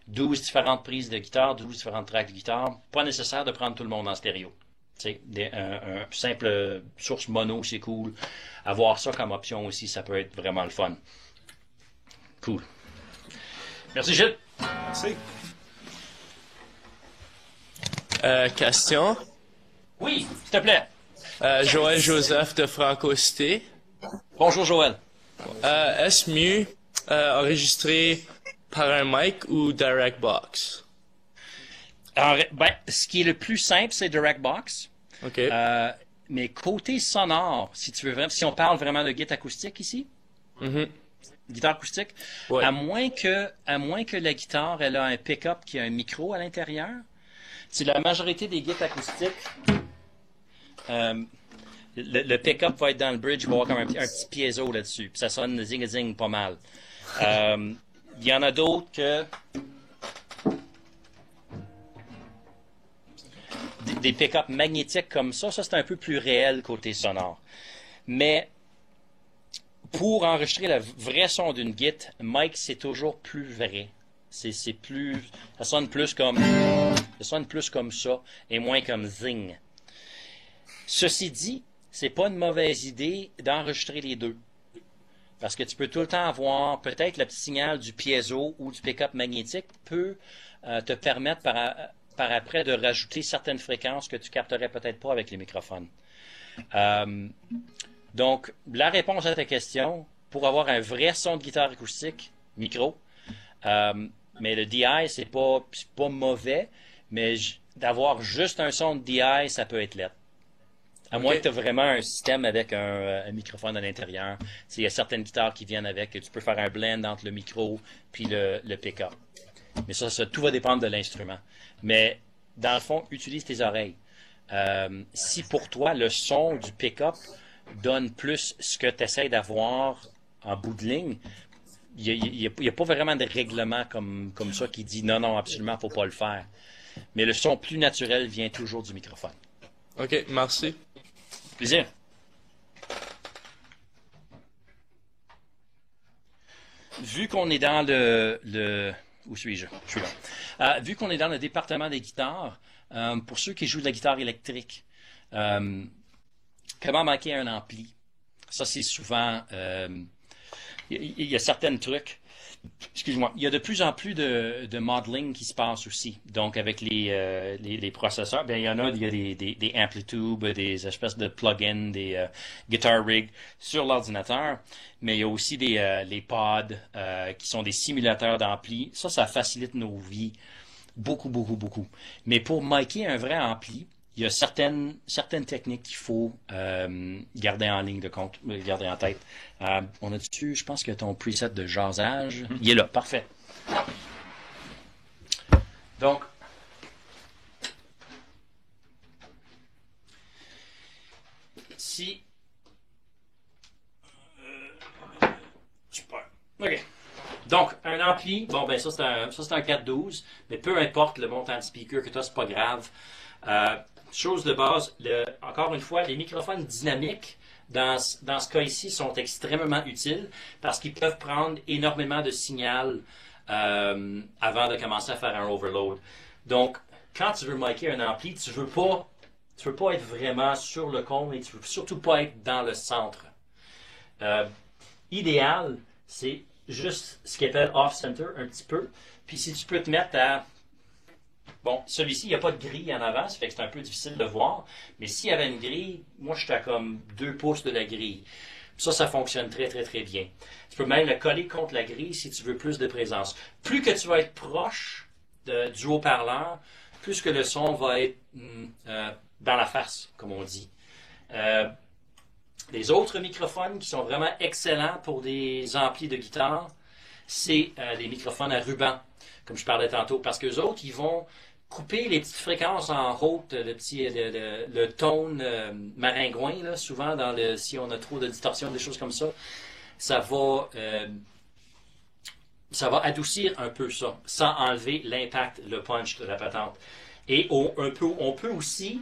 12 différentes prises de guitare, 12 différentes tracks de guitare, pas nécessaire de prendre tout le monde en stéréo. Un simple source mono, c'est cool. Avoir ça comme option aussi, ça peut être vraiment le fun. Cool. Merci Gilles. Merci. Question. Oui, s'il te plaît. Joël Joseph de Franco-Cité. Bonjour, Joël. Est-ce mieux enregistrer par un mic ou direct box? Alors, ben, ce qui est le plus simple, c'est DirectBox. OK. Mais côté sonore, si tu veux vraiment, si on parle vraiment de guitare acoustique ici, guitare acoustique, Ouais. à moins que la guitare elle a un pick-up qui a un micro à l'intérieur, c'est la majorité des guitares acoustiques. Le pick-up va être dans le bridge, il va y avoir comme un petit piezo là-dessus, puis ça sonne zing-zing pas mal. Il y en a d'autres que des pick-up magnétiques comme ça c'est un peu plus réel côté sonore. Mais pour enregistrer le vrai son d'une guitare, mic c'est toujours plus vrai. C'est plus, ça sonne plus comme ça et moins comme zing. Ceci dit, c'est pas une mauvaise idée d'enregistrer les deux. Parce que tu peux tout le temps avoir, peut-être le petit signal du piezo ou du pick-up magnétique peut te permettre par après de rajouter certaines fréquences que tu capterais peut-être pas avec les microphones. Donc, la réponse à ta question, pour avoir un vrai son de guitare acoustique, micro, mais le DI, c'est pas mauvais, mais d'avoir juste un son de DI, ça peut être laid. À moins que tu aies vraiment un système avec un microphone à l'intérieur. Il y a certaines guitares qui viennent avec, tu peux faire un blend entre le micro puis le pick-up. Mais ça, tout va dépendre de l'instrument. Mais dans le fond, utilise tes oreilles. Si pour toi, le son du pick-up donne plus ce que tu essaies d'avoir en bout de ligne, il n'y a pas vraiment de règlement comme ça qui dit non, absolument, il ne faut pas le faire. Mais le son plus naturel vient toujours du microphone. OK, merci. Plaisir. Vu qu'on est dans où suis-je? Je suis là. Vu qu'on est dans le département des guitares, pour ceux qui jouent de la guitare électrique, comment manquer un ampli? Ça, c'est souvent... Il y a certains trucs. Excuse-moi. Il y a de plus en plus de modeling qui se passe aussi. Donc, avec les processeurs, il y a des AmpliTube, des espèces de plugins, des Guitar Rig sur l'ordinateur. Mais il y a aussi les pods qui sont des simulateurs d'ampli. Ça facilite nos vies beaucoup, beaucoup, beaucoup. Mais pour micer un vrai ampli, il y a certaines techniques qu'il faut garder en ligne de compte, garder en tête. On a dessus, je pense que ton preset de jasage, il est là, parfait. Donc, si super. OK. Donc, un ampli, bon, ben ça, c'est un 412, mais peu importe le montant de speaker que tu as, c'est pas grave. Chose de base, encore une fois, les microphones dynamiques, dans ce cas ici, sont extrêmement utiles parce qu'ils peuvent prendre énormément de signal avant de commencer à faire un overload. Donc, quand tu veux micer un ampli, tu veux pas être vraiment sur le cône et tu veux surtout pas être dans le centre. Idéal, c'est juste ce qu'on appelle off-center un petit peu. Puis si tu peux te mettre à... Bon, celui-ci, il n'y a pas de grille en avant, ça fait que c'est un peu difficile de voir. Mais s'il y avait une grille, moi, j'étais à comme 2 pouces de la grille. Ça fonctionne très, très, très bien. Tu peux même le coller contre la grille si tu veux plus de présence. Plus que tu vas être proche du haut-parleur, plus que le son va être dans la face, comme on dit. Les autres microphones qui sont vraiment excellents pour des amplis de guitare, c'est des microphones à ruban, comme je parlais tantôt, parce qu'eux autres, ils vont couper les petites fréquences en haute, le tone maringouin, là, souvent si on a trop de distorsion, des choses comme ça, ça va adoucir un peu ça, sans enlever l'impact, le punch de la patente. Et on peut aussi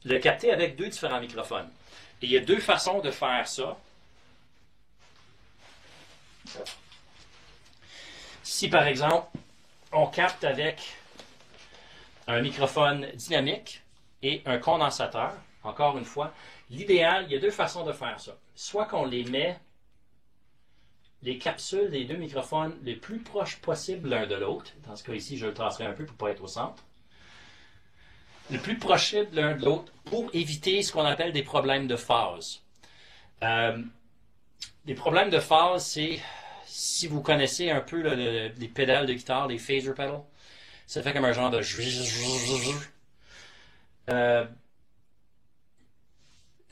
le capter avec 2 différents microphones. Et il y a 2 façons de faire ça. Si par exemple, on capte avec un microphone dynamique et un condensateur, encore une fois, l'idéal, il y a 2 façons de faire ça. Soit qu'on les met, les capsules des 2 microphones, les plus proches possibles l'un de l'autre. Dans ce cas ici, je le tracerai un peu pour ne pas être au centre. le plus possible l'un de l'autre pour éviter ce qu'on appelle des problèmes de phase. Les problèmes de phase, c'est, si vous connaissez un peu là, les pédales de guitare, les phaser pedals, ça fait comme un genre de...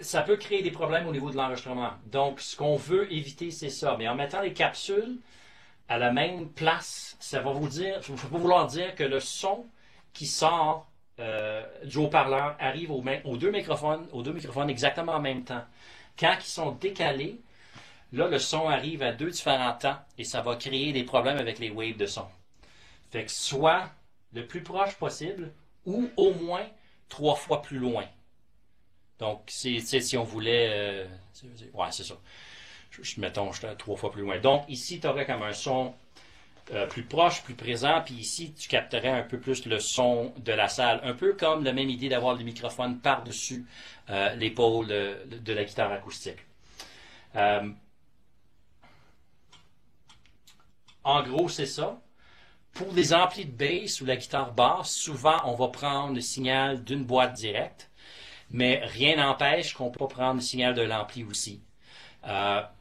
ça peut créer des problèmes au niveau de l'enregistrement. Donc, ce qu'on veut éviter, c'est ça. Mais en mettant les capsules à la même place, ça va vouloir dire que le son qui sort du haut-parleur arrive aux deux microphones exactement en même temps. Quand ils sont décalés, là, le son arrive à deux différents temps et ça va créer des problèmes avec les waves de son. Fait que soit le plus proche possible ou au moins 3 fois plus loin. Donc, si on voulait... ouais, c'est ça. Mettons, j'étais 3 fois plus loin. Donc, ici, tu aurais comme un son plus proche, plus présent, puis ici, tu capterais un peu plus le son de la salle. Un peu comme la même idée d'avoir le microphone par-dessus l'épaule de la guitare acoustique. En gros, c'est ça. Pour les amplis de bass ou la guitare basse, souvent, on va prendre le signal d'une boîte directe, mais rien n'empêche qu'on peut prendre le signal de l'ampli aussi.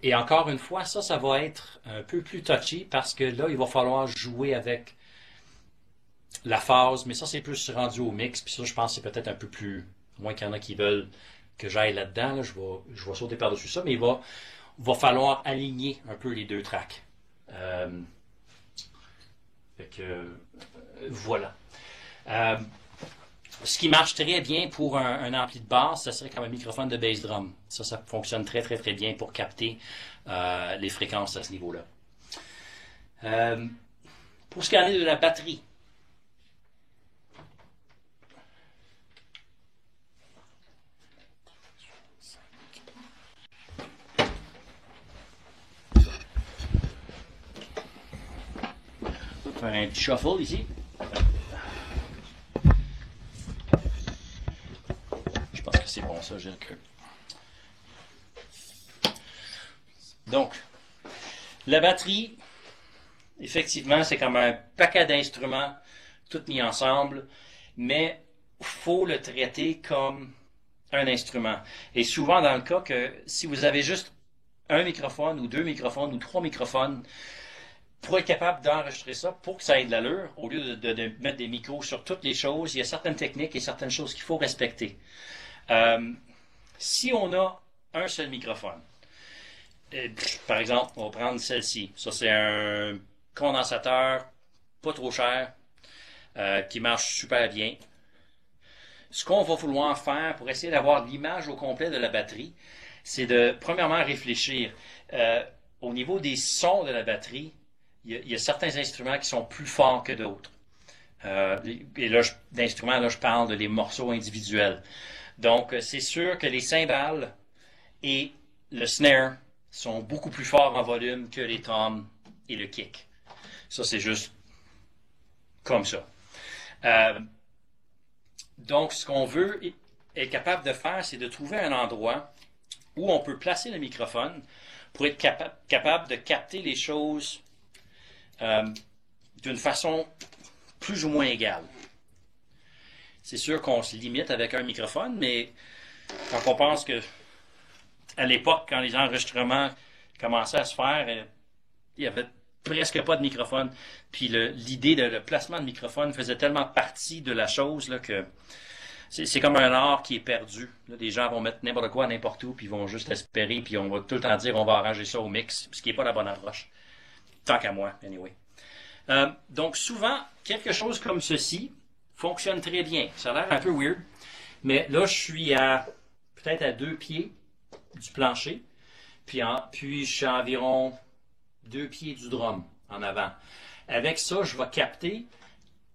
Et encore une fois, ça va être un peu plus touchy parce que là, il va falloir jouer avec la phase, mais ça, c'est plus rendu au mix, puis ça, je pense que c'est peut-être un peu plus... À moins qu'il y en a qui veulent que j'aille là-dedans, là, je vais sauter par-dessus ça, mais il va falloir aligner un peu les deux tracks. Fait que, voilà. Ce qui marche très bien pour un ampli de basse, ça serait comme un microphone de bass drum. Ça fonctionne très, très, très bien pour capter les fréquences à ce niveau-là. Pour ce qui en est de la batterie, faire un petit shuffle ici. Je pense que c'est bon ça, j'ai cru. Donc, la batterie, effectivement, c'est comme un paquet d'instruments tout mis ensemble, mais il faut le traiter comme un instrument. Et souvent dans le cas que si vous avez juste un microphone ou 2 microphones ou 3 microphones, pour être capable d'enregistrer ça, pour que ça ait de l'allure, au lieu de mettre des micros sur toutes les choses, il y a certaines techniques et certaines choses qu'il faut respecter. Si on a un seul microphone, par exemple, on va prendre celle-ci. Ça, c'est un condensateur pas trop cher, qui marche super bien. Ce qu'on va vouloir faire pour essayer d'avoir l'image au complet de la batterie, c'est de, premièrement, réfléchir. Au niveau des sons de la batterie, il y a certains instruments qui sont plus forts que d'autres. Et là, d'instruments, là, je parle des morceaux individuels. Donc, c'est sûr que les cymbales et le snare sont beaucoup plus forts en volume que les toms et le kick. Ça, c'est juste comme ça. Donc, ce qu'on veut être capable de faire, c'est de trouver un endroit où on peut placer le microphone pour être capable de capter les choses d'une façon plus ou moins égale. C'est sûr qu'on se limite avec un microphone, mais quand on pense que à l'époque, quand les enregistrements commençaient à se faire, il n'y avait presque pas de microphone. Puis l'idée de le placement de microphone faisait tellement partie de la chose là, que c'est comme un art qui est perdu. Là, les gens vont mettre n'importe quoi n'importe où, puis ils vont juste espérer, puis on va tout le temps dire on va arranger ça au mix, ce qui n'est pas la bonne approche. Tant qu'à moi, anyway. Donc souvent, quelque chose comme ceci fonctionne très bien. Ça a l'air un peu weird, mais là, je suis peut-être à 2 pieds du plancher, puis je suis à environ 2 pieds du drum en avant. Avec ça, je vais capter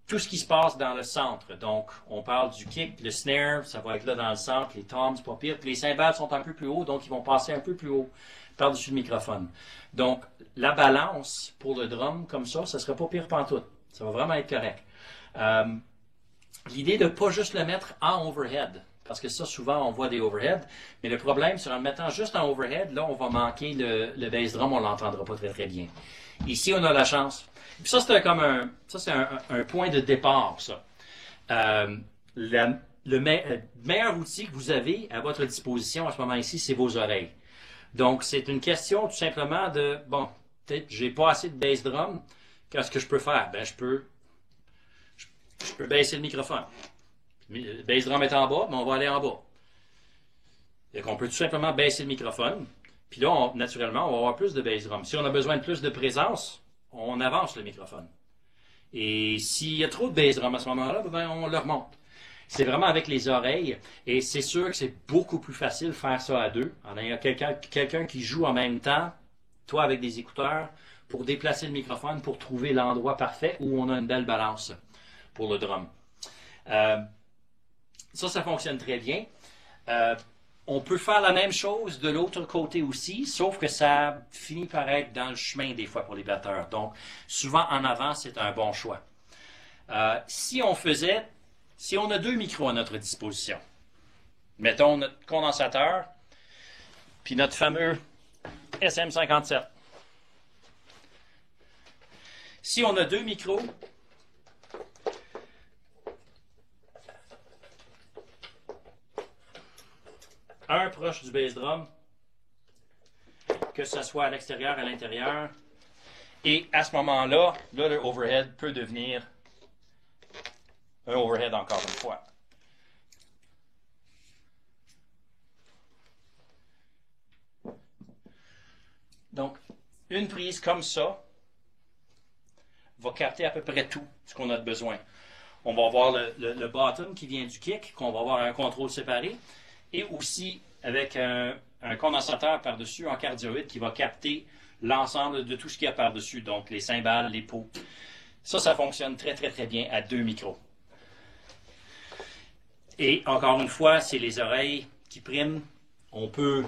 tout ce qui se passe dans le centre. Donc, on parle du kick, le snare, ça va être là dans le centre, les toms, c'est pas pire, puis les cymbales sont un peu plus haut, donc ils vont passer un peu plus haut par-dessus le microphone. Donc, la balance pour le drum, comme ça serait pas pire pantoute. Ça va vraiment être correct. L'idée de ne pas juste le mettre en overhead, parce que ça, souvent, on voit des overheads, mais le problème, c'est en le mettant juste en overhead, là, on va manquer le bass drum, on l'entendra pas très, très bien. Ici, on a la chance. Puis ça, c'est un point de départ, ça. le meilleur outil que vous avez à votre disposition à ce moment ici, c'est vos oreilles. Donc, c'est une question tout simplement de, bon, peut-être j'ai pas assez de bass drum, qu'est-ce que je peux faire? Ben, je peux baisser le microphone. Le bass drum est en bas, mais on va aller en bas. Et qu'on peut tout simplement baisser le microphone. Puis là, naturellement, on va avoir plus de bass drum. Si on a besoin de plus de présence, on avance le microphone. Et s'il y a trop de bass drum à ce moment-là, ben, on le remonte. C'est vraiment avec les oreilles. Et c'est sûr que c'est beaucoup plus facile de faire ça à deux. En ayant quelqu'un qui joue en même temps, toi avec des écouteurs, pour déplacer le microphone, pour trouver l'endroit parfait où on a une belle balance pour le drum. Ça fonctionne très bien. On peut faire la même chose de l'autre côté aussi, sauf que ça finit par être dans le chemin des fois pour les batteurs. Donc, souvent en avant, c'est un bon choix. Si on a 2 micros à notre disposition, mettons notre condensateur, puis notre fameux SM57. Si on a 2 micros, un proche du bass drum, que ce soit à l'extérieur, à l'intérieur, et à ce moment-là, là, le overhead peut devenir un overhead encore une fois. Donc, une prise comme ça va capter à peu près tout ce qu'on a de besoin. On va avoir le bottom qui vient du kick, qu'on va avoir un contrôle séparé, et aussi avec un condensateur par-dessus en cardioïde qui va capter l'ensemble de tout ce qu'il y a par-dessus, donc les cymbales, les pots. Ça fonctionne très, très, très bien à 2 micros. Et encore une fois, c'est les oreilles qui priment. On peut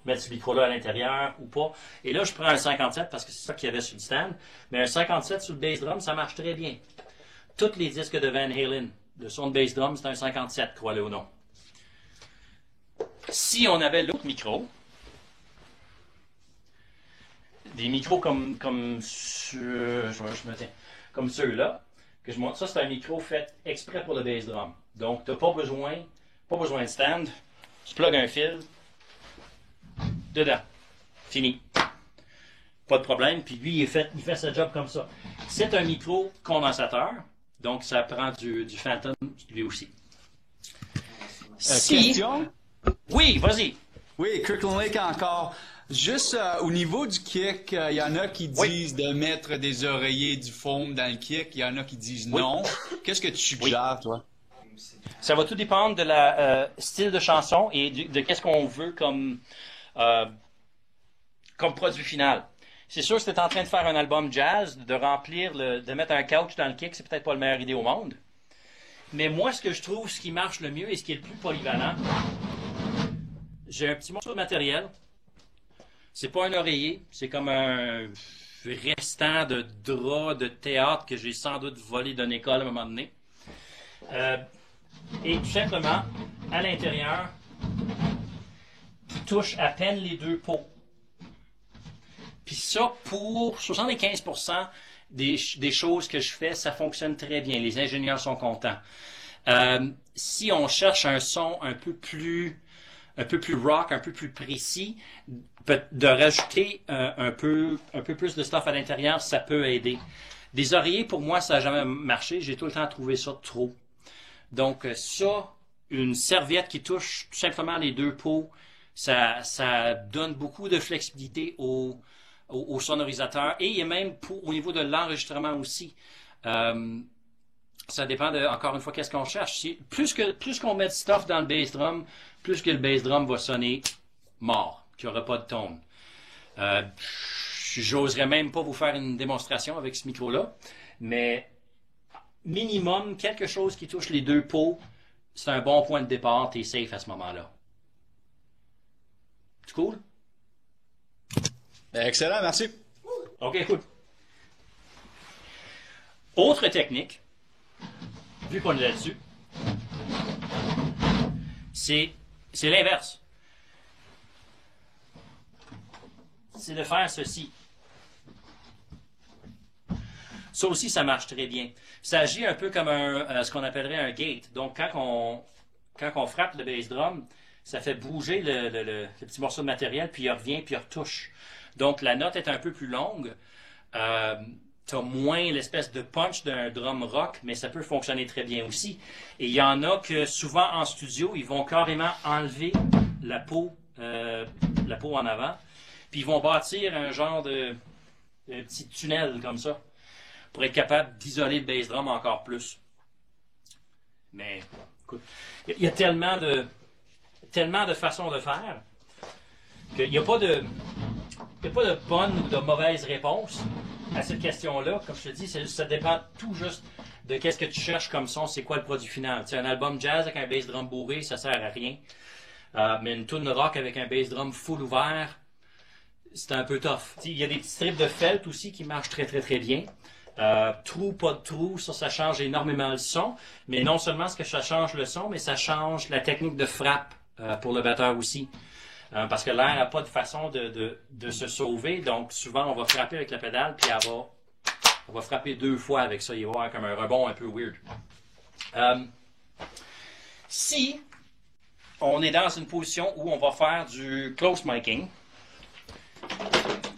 mettre ce micro-là à l'intérieur ou pas. Et là, je prends un 57 parce que c'est ça qu'il y avait sur le stand. Mais un 57 sur le bass drum, ça marche très bien. Tous les disques de Van Halen, le son de bass drum, c'est un 57, crois-le ou non. Si on avait l'autre micro, des micros comme ceux-là, que je montre, ça c'est un micro fait exprès pour le bass drum. Donc, tu n'as pas besoin de stand. Tu plugues un fil dedans. Fini. Pas de problème. Puis lui, il fait sa job comme ça. C'est un micro condensateur. Donc, ça prend du Phantom lui aussi. Question? Oui, vas-y. Oui, Kirkland Lake encore. Juste au niveau du kick, il y en a qui disent de mettre des oreillers du foam dans le kick. Il y en a qui disent non. Qu'est-ce que tu suggères, toi? Ça va tout dépendre de la style de chanson et de qu'est-ce qu'on veut comme produit final. C'est sûr que si tu es en train de faire un album jazz, de mettre un couch dans le kick, c'est peut-être pas la meilleure idée au monde. Mais moi, ce que je trouve, ce qui marche le mieux et ce qui est le plus polyvalent, j'ai un petit morceau de matériel. C'est pas un oreiller, c'est comme un restant de drap de théâtre que j'ai sans doute volé d'une école à un moment donné. Et tout simplement, à l'intérieur, qui touche à peine les 2 pots. Puis ça, pour 75% des choses que je fais, ça fonctionne très bien. Les ingénieurs sont contents. Si on cherche un son un peu plus rock, un peu plus précis, de rajouter un peu plus de stuff à l'intérieur, ça peut aider. Des oreillers, pour moi, ça n'a jamais marché. J'ai tout le temps trouvé ça trop. Donc ça, une serviette qui touche tout simplement les 2 pots, ça donne beaucoup de flexibilité au sonorisateur et même au niveau de l'enregistrement aussi. Ça dépend encore une fois, qu'est-ce qu'on cherche. Plus qu'on met de stuff dans le bass drum, plus que le bass drum va sonner mort, qu'il n'y aura pas de tone. J'oserais même pas vous faire une démonstration avec ce micro-là, mais minimum, quelque chose qui touche les 2 pots, c'est un bon point de départ, t'es safe à ce moment-là. C'est cool? Excellent, merci. OK, cool. Autre technique, vu qu'on est là-dessus, c'est l'inverse. C'est de faire ceci. Ça aussi, ça marche très bien. Ça agit un peu comme ce qu'on appellerait un gate. Donc, quand on frappe le bass drum, ça fait bouger le petit morceau de matériel, puis il revient, puis il retouche. Donc, la note est un peu plus longue. T'as moins l'espèce de punch d'un drum rock, mais ça peut fonctionner très bien aussi. Et il y en a que souvent en studio, ils vont carrément enlever la peau en avant, puis ils vont bâtir un genre de petit tunnel comme ça, pour être capable d'isoler le bass drum encore plus. Mais, écoute, il y a tellement de façons de faire qu'il n'y a pas de bonne ou de mauvaise réponse à cette question-là. Comme je te dis, ça dépend tout juste de qu'est-ce que tu cherches comme son, c'est quoi le produit final. Tu sais, un album jazz avec un bass drum bourré, ça sert à rien. Mais une tune rock avec un bass drum full ouvert, c'est un peu tough. Tu sais, il y a des petits strips de felt aussi qui marchent très très très bien. Trou, pas de trou, ça change énormément le son. Mais non seulement est-ce que ça change le son, mais ça change la technique de frappe pour le batteur aussi. Parce que l'air n'a pas de façon de se sauver. Donc, souvent, on va frapper avec la pédale, puis on va frapper 2 fois avec ça. Il va y avoir comme un rebond un peu weird. Si on est dans une position où on va faire du close miking,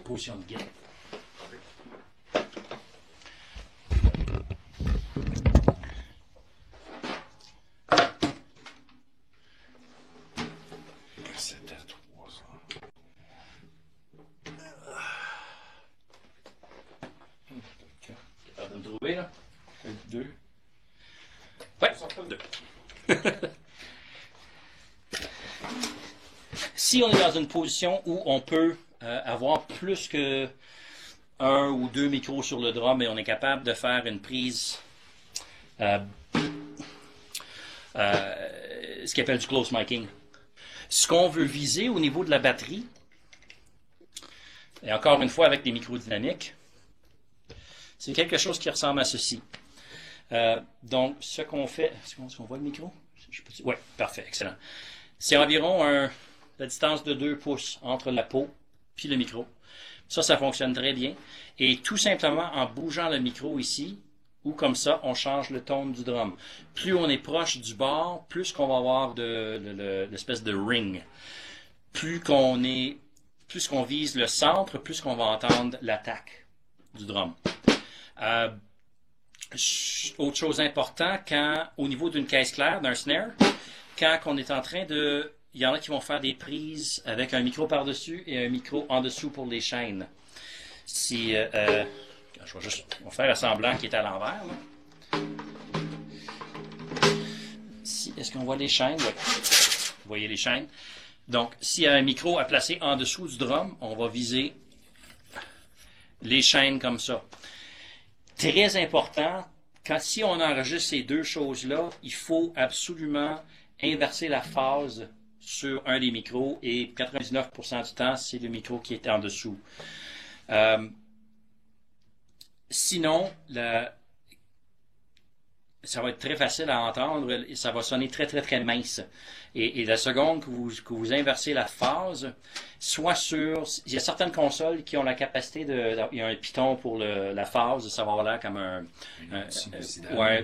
position de guide. Trouver, là? 2. Ouais, 2. Si on est dans une position où on peut avoir plus que 1 ou 2 micros sur le drum et on est capable de faire une prise ce qu'on appelle du close miking. Ce qu'on veut viser au niveau de la batterie, et encore une fois avec des micros dynamiques, c'est quelque chose qui ressemble à ceci. Donc, ce qu'on fait... Est-ce qu'on voit le micro? Oui, parfait, excellent. C'est environ la distance de 2 pouces entre la peau puis le micro. Ça fonctionne très bien. Et tout simplement, en bougeant le micro ici, ou comme ça, on change le ton du drum. Plus on est proche du bord, plus qu'on va avoir l'espèce de ring. Plus qu'on vise le centre, plus qu'on va entendre l'attaque du drum. Autre chose importante, au niveau d'une caisse claire, d'un snare, quand on est en train de... Il y en a qui vont faire des prises avec un micro par-dessus et un micro en dessous pour les chaînes. On va faire semblant qui est à l'envers. Est-ce qu'on voit les chaînes? Oui. Vous voyez les chaînes? Donc, s'il y a un micro à placer en dessous du drum, on va viser les chaînes comme ça. Très important, si on enregistre ces 2 choses-là, il faut absolument inverser la phase sur un des micros et 99% du temps, c'est le micro qui est en dessous. Sinon, ça va être très facile à entendre et ça va sonner très, très, très mince. Et la seconde que vous inversez la phase, il y a certaines consoles qui ont la capacité il y a un piton pour la phase, ça va avoir l'air comme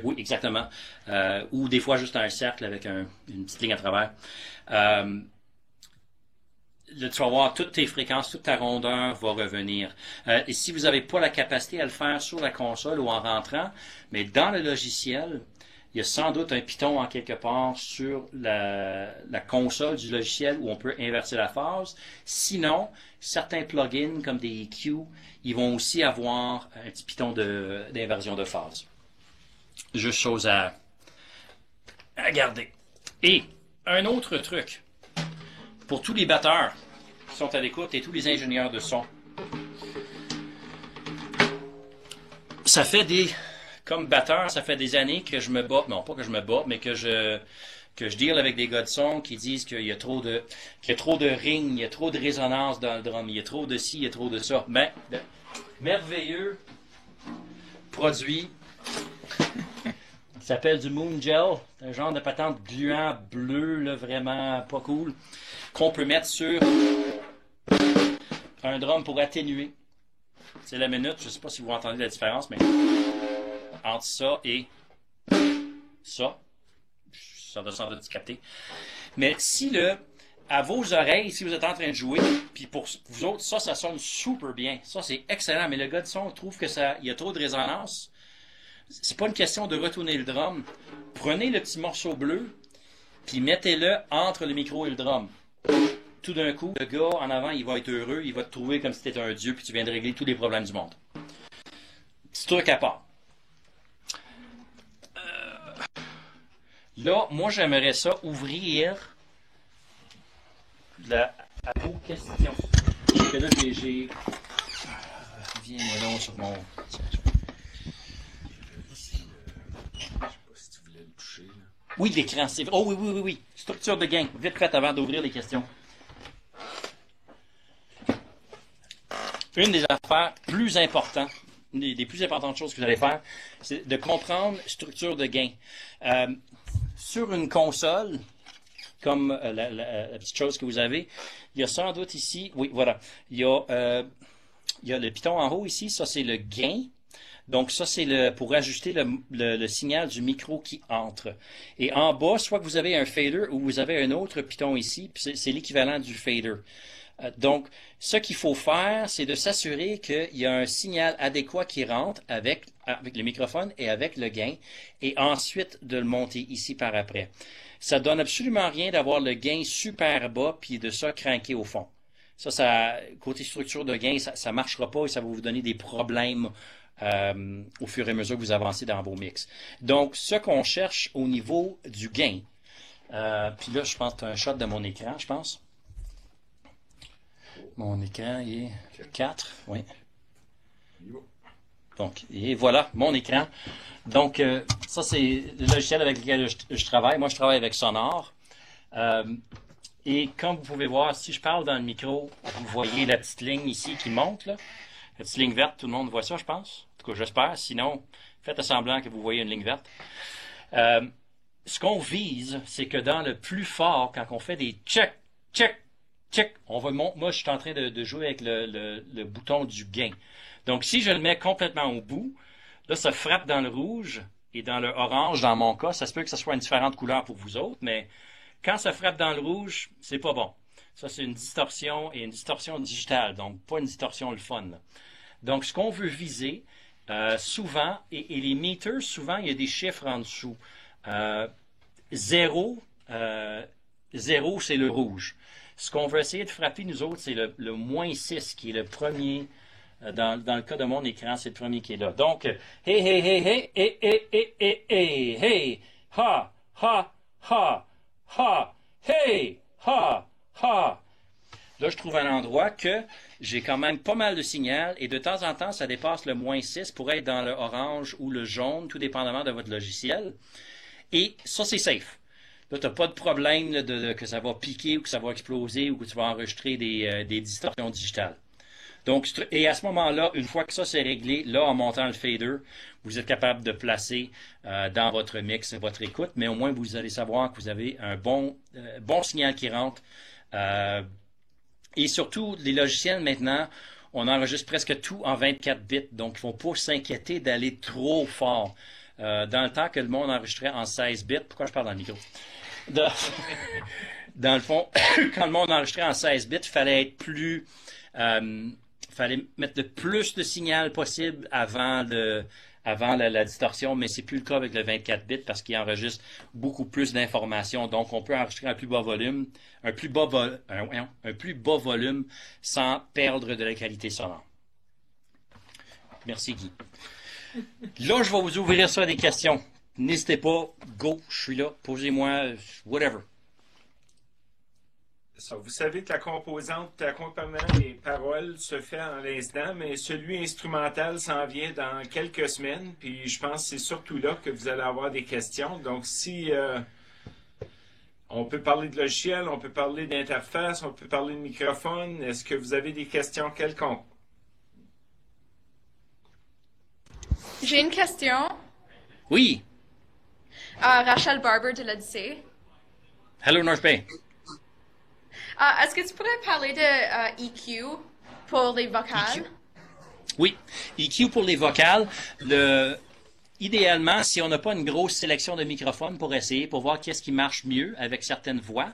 oui, exactement. Ou des fois juste un cercle avec une petite ligne à travers. Là, tu vas voir toutes tes fréquences, toute ta rondeur va revenir. Et si vous n'avez pas la capacité à le faire sur la console ou en rentrant, mais dans le logiciel, il y a sans doute un piton en quelque part sur la console du logiciel où on peut inverser la phase. Sinon, certains plugins comme des EQ, ils vont aussi avoir un petit piton d'inversion de phase. Juste chose à garder. Et un autre truc, pour tous les batteurs qui sont à l'écoute et tous les ingénieurs de son, comme batteur, ça fait des années que je me bats, non pas que je me bats, mais que je deal avec des gars de son qui disent qu'il y a trop de ring, il y a trop de résonance dans le drum, il y a trop de ci, il y a trop de ça. Mais, le merveilleux produit s'appelle du Moon Gel, un genre de patente gluant bleu, là, vraiment pas cool, qu'on peut mettre sur un drum pour atténuer c'est la minute. Je ne sais pas si vous entendez la différence, mais entre ça et ça, ça doit sans doute capter. Mais si à vos oreilles, si vous êtes en train de jouer, puis pour vous autres, ça sonne super bien. Ça, c'est excellent. Mais le gars de son trouve que il y a trop de résonance. C'est pas une question de retourner le drum. Prenez le petit morceau bleu, puis mettez-le entre le micro et le drum. Tout d'un coup, le gars en avant, il va être heureux, il va te trouver comme si tu étais un dieu, puis tu viens de régler tous les problèmes du monde. Petit truc à part. Là, moi, j'aimerais ça ouvrir à vos questions. Parce que là, j'ai... Viens-moi donc sur mon... Oui, l'écran, c'est vrai. Oh oui. Structure de gain. Vite fait avant d'ouvrir les questions. Une des affaires plus importantes, des plus importantes choses que vous allez faire, c'est de comprendre structure de gain. Sur une console, comme la petite chose que vous avez, il y a sans doute ici, oui, voilà, il y a le piton en haut ici, ça c'est le gain. Donc ça, c'est pour ajuster le signal du micro qui entre. Et en bas, soit que vous avez un fader ou vous avez un autre piton ici, puis c'est l'équivalent du fader. Donc, ce qu'il faut faire, c'est de s'assurer qu'il y a un signal adéquat qui rentre avec le microphone et avec le gain, et ensuite de le monter ici par après. Ça donne absolument rien d'avoir le gain super bas puis de ça cranker au fond. Ça, côté structure de gain, ça marchera pas et ça va vous donner des problèmes au fur et à mesure que vous avancez dans vos mix. Donc, ce qu'on cherche au niveau du gain, puis là, je pense que tu as un shot de mon écran, je pense. Mon écran est 4, oui. Donc, et voilà, mon écran. Donc, ça, c'est le logiciel avec lequel je travaille. Moi, je travaille avec Sonor. Et comme vous pouvez voir, si je parle dans le micro, vous voyez la petite ligne ici qui monte, là. La petite ligne verte, tout le monde voit ça, je pense. En tout cas, j'espère. Sinon, faites semblant que vous voyez une ligne verte. Ce qu'on vise, c'est que dans le plus fort, quand on fait des check, moi, je suis en train de jouer avec le bouton du gain. Donc, si je le mets complètement au bout, là, ça frappe dans le rouge et dans le orange, dans mon cas. Ça se peut que ce soit une différente couleur pour vous autres, mais quand ça frappe dans le rouge, c'est pas bon. Ça, c'est une distorsion et une distorsion digitale, donc pas une distorsion le fun. Donc, ce qu'on veut viser, souvent, et les meters, souvent, il y a des chiffres en dessous. 0, c'est le rouge. Ce qu'on veut essayer de frapper, nous autres, c'est le -6, qui est le premier. Dans le cas de mon écran, c'est le premier qui est là. Donc, hey, ha, hey, ha. Là, je trouve un endroit que j'ai quand même pas mal de signal et de temps en temps, ça dépasse le -6 pour être dans le orange ou le jaune, tout dépendamment de votre logiciel. Et ça, c'est safe. Là, tu n'as pas de problème que ça va piquer ou que ça va exploser ou que tu vas enregistrer des distorsions digitales. Donc, et à ce moment-là, une fois que ça c'est réglé, là, en montant le fader, vous êtes capable de placer dans votre mix votre écoute, mais au moins vous allez savoir que vous avez un bon signal qui rentre. Et surtout, les logiciels maintenant, on enregistre presque tout en 24 bits, donc il ne faut pas s'inquiéter d'aller trop fort. Dans le temps que le monde enregistrait en 16 bits, pourquoi je parle dans le micro? Dans le fond, quand le monde enregistrait en 16 bits, il fallait être plus... fallait mettre le plus de signal possible avant la distorsion, mais c'est plus le cas avec le 24 bits parce qu'il enregistre beaucoup plus d'informations. Donc, on peut enregistrer un plus bas volume sans perdre de la qualité sonore. Merci, Guy. Là, je vais vous ouvrir ça à des questions. N'hésitez pas, go, je suis là, posez-moi, whatever. Ça, vous savez que la composante d'accompagnement des paroles se fait en l'instant, mais celui instrumental s'en vient dans quelques semaines, puis je pense que c'est surtout là que vous allez avoir des questions. Donc, si on peut parler de logiciel, on peut parler d'interface, on peut parler de microphone, est-ce que vous avez des questions quelconques? J'ai une question. Oui. Rachel Barber de l'Odyssée. Hello, North Bay. Est-ce que tu pourrais parler de EQ pour les vocales? Oui. EQ pour les vocales. Idéalement, si on n'a pas une grosse sélection de microphones pour essayer, pour voir qu'est-ce qui marche mieux avec certaines voix,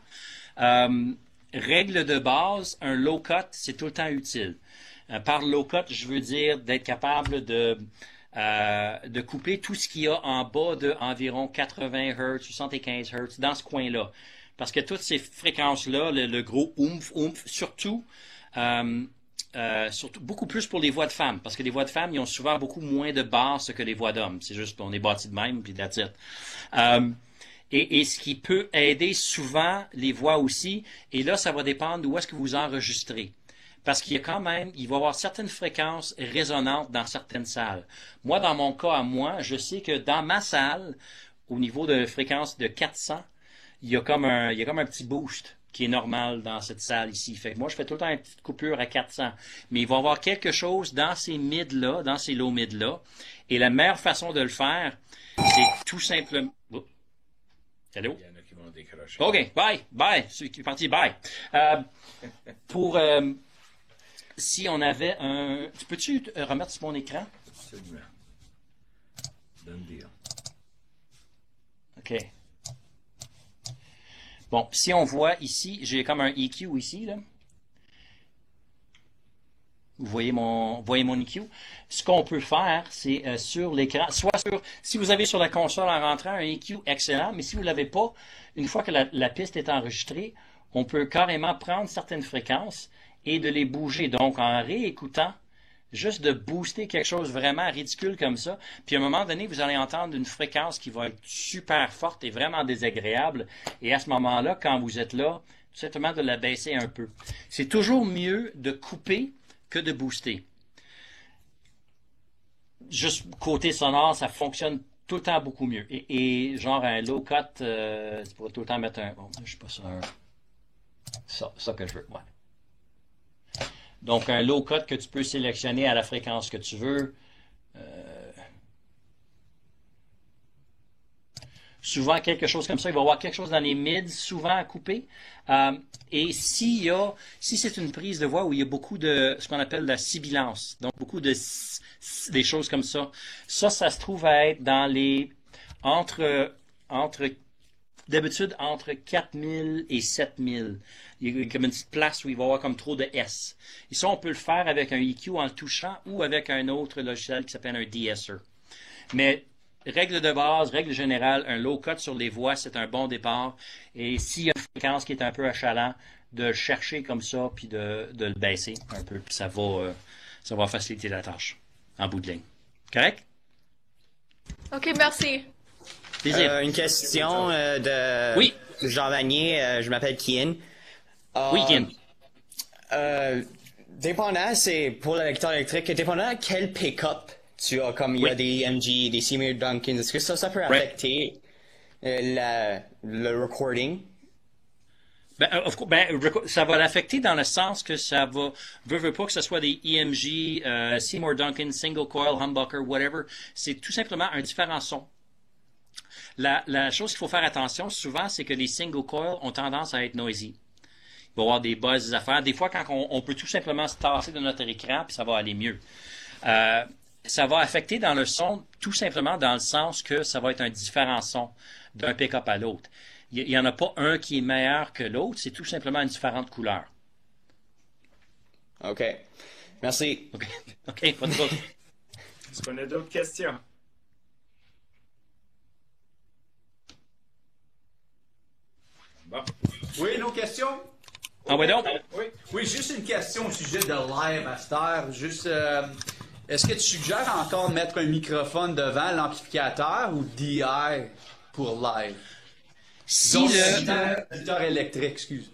règle de base, un low cut, c'est tout le temps utile. Par low cut, je veux dire d'être capable de couper tout ce qu'il y a en bas de environ 80 Hz, 75 Hz, dans ce coin-là. Parce que toutes ces fréquences-là, le gros oomph, surtout beaucoup plus pour les voix de femmes, parce que les voix de femmes, ils ont souvent beaucoup moins de basses que les voix d'hommes. C'est juste qu'on est bâti de même, puis that's it. Et ce qui peut aider souvent les voix aussi, et là, ça va dépendre d'où est-ce que vous enregistrez. Parce qu'il y a quand même, il va y avoir certaines fréquences résonantes dans certaines salles. Moi, dans mon cas à moi, je sais que dans ma salle, au niveau de fréquence de 400, il y a comme un petit boost qui est normal dans cette salle ici. Fait que moi, je fais tout le temps une petite coupure à 400. Mais il va y avoir quelque chose dans ces mids-là, dans ces low mids-là. Et la meilleure façon de le faire, c'est tout simplement... Oh. Allô? Il y en a qui vont décrocher. OK, bye. Celui qui est parti, bye. Si on avait un... Peux-tu remettre sur mon écran? Absolument. Done deal. OK. Bon, si on voit ici, j'ai comme un EQ ici, là. Vous voyez mon EQ. Ce qu'on peut faire, c'est sur l'écran, si vous avez sur la console en rentrant un EQ excellent, mais si vous ne l'avez pas, une fois que la piste est enregistrée, on peut carrément prendre certaines fréquences et de les bouger. Donc, en réécoutant, juste de booster quelque chose vraiment ridicule comme ça, puis à un moment donné, vous allez entendre une fréquence qui va être super forte et vraiment désagréable. Et à ce moment-là, quand vous êtes là, tout simplement de la baisser un peu. C'est toujours mieux de couper que de booster. Juste côté sonore, ça fonctionne tout le temps beaucoup mieux. Et genre un low cut, tu pourrais tout le temps mettre un... Bon, je sais pas ça que je veux, ouais. Donc, un low cut que tu peux sélectionner à la fréquence que tu veux. Souvent, quelque chose comme ça, il va y avoir quelque chose dans les mids, souvent à couper. Et si c'est une prise de voix où il y a beaucoup de ce qu'on appelle la sibilance, donc beaucoup des choses comme ça, ça se trouve à être dans les d'habitude entre 4000 et 7000. Il y a comme une petite place où il va y avoir comme trop de S. Et ça, on peut le faire avec un EQ en le touchant ou avec un autre logiciel qui s'appelle un DSer. Mais règle de base, règle générale, un low cut sur les voix, c'est un bon départ. Et s'il y a une fréquence qui est un peu achalant, de le chercher comme ça, puis de le baisser un peu, puis ça va faciliter la tâche en bout de ligne. Correct? OK, merci. Plaisir. Une question de Oui. Jean Vanier. Je m'appelle Kian. Oui, Kian. Dépendant, c'est pour la guitare électrique, dépendant quel pick-up tu as, comme il y a des EMG, des Seymour Duncan, est-ce que ça peut affecter le recording? Ça va l'affecter dans le sens que ça veut pas que ce soit des EMG, Seymour Duncan, Single Coil, Humbucker, whatever. C'est tout simplement un différent son. La chose qu'il faut faire attention souvent, c'est que les single coils ont tendance à être noisy. Il va y avoir des buzz, des affaires. Des fois, quand on peut tout simplement se tasser de notre écran, puis ça va aller mieux. Ça va affecter dans le son, tout simplement dans le sens que ça va être un différent son d'un pick-up à l'autre. Il n'y en a pas un qui est meilleur que l'autre, c'est tout simplement une différente couleur. OK. Merci. OK, pas de trouble. Est-ce qu'on a d'autres questions? Bon. Oui, nos questions? Ah ouais donc? Oui, juste une question au sujet de live à cette heure. Juste, est-ce que tu suggères encore de mettre un microphone devant l'amplificateur ou DI pour live? Guitare électrique, excuse.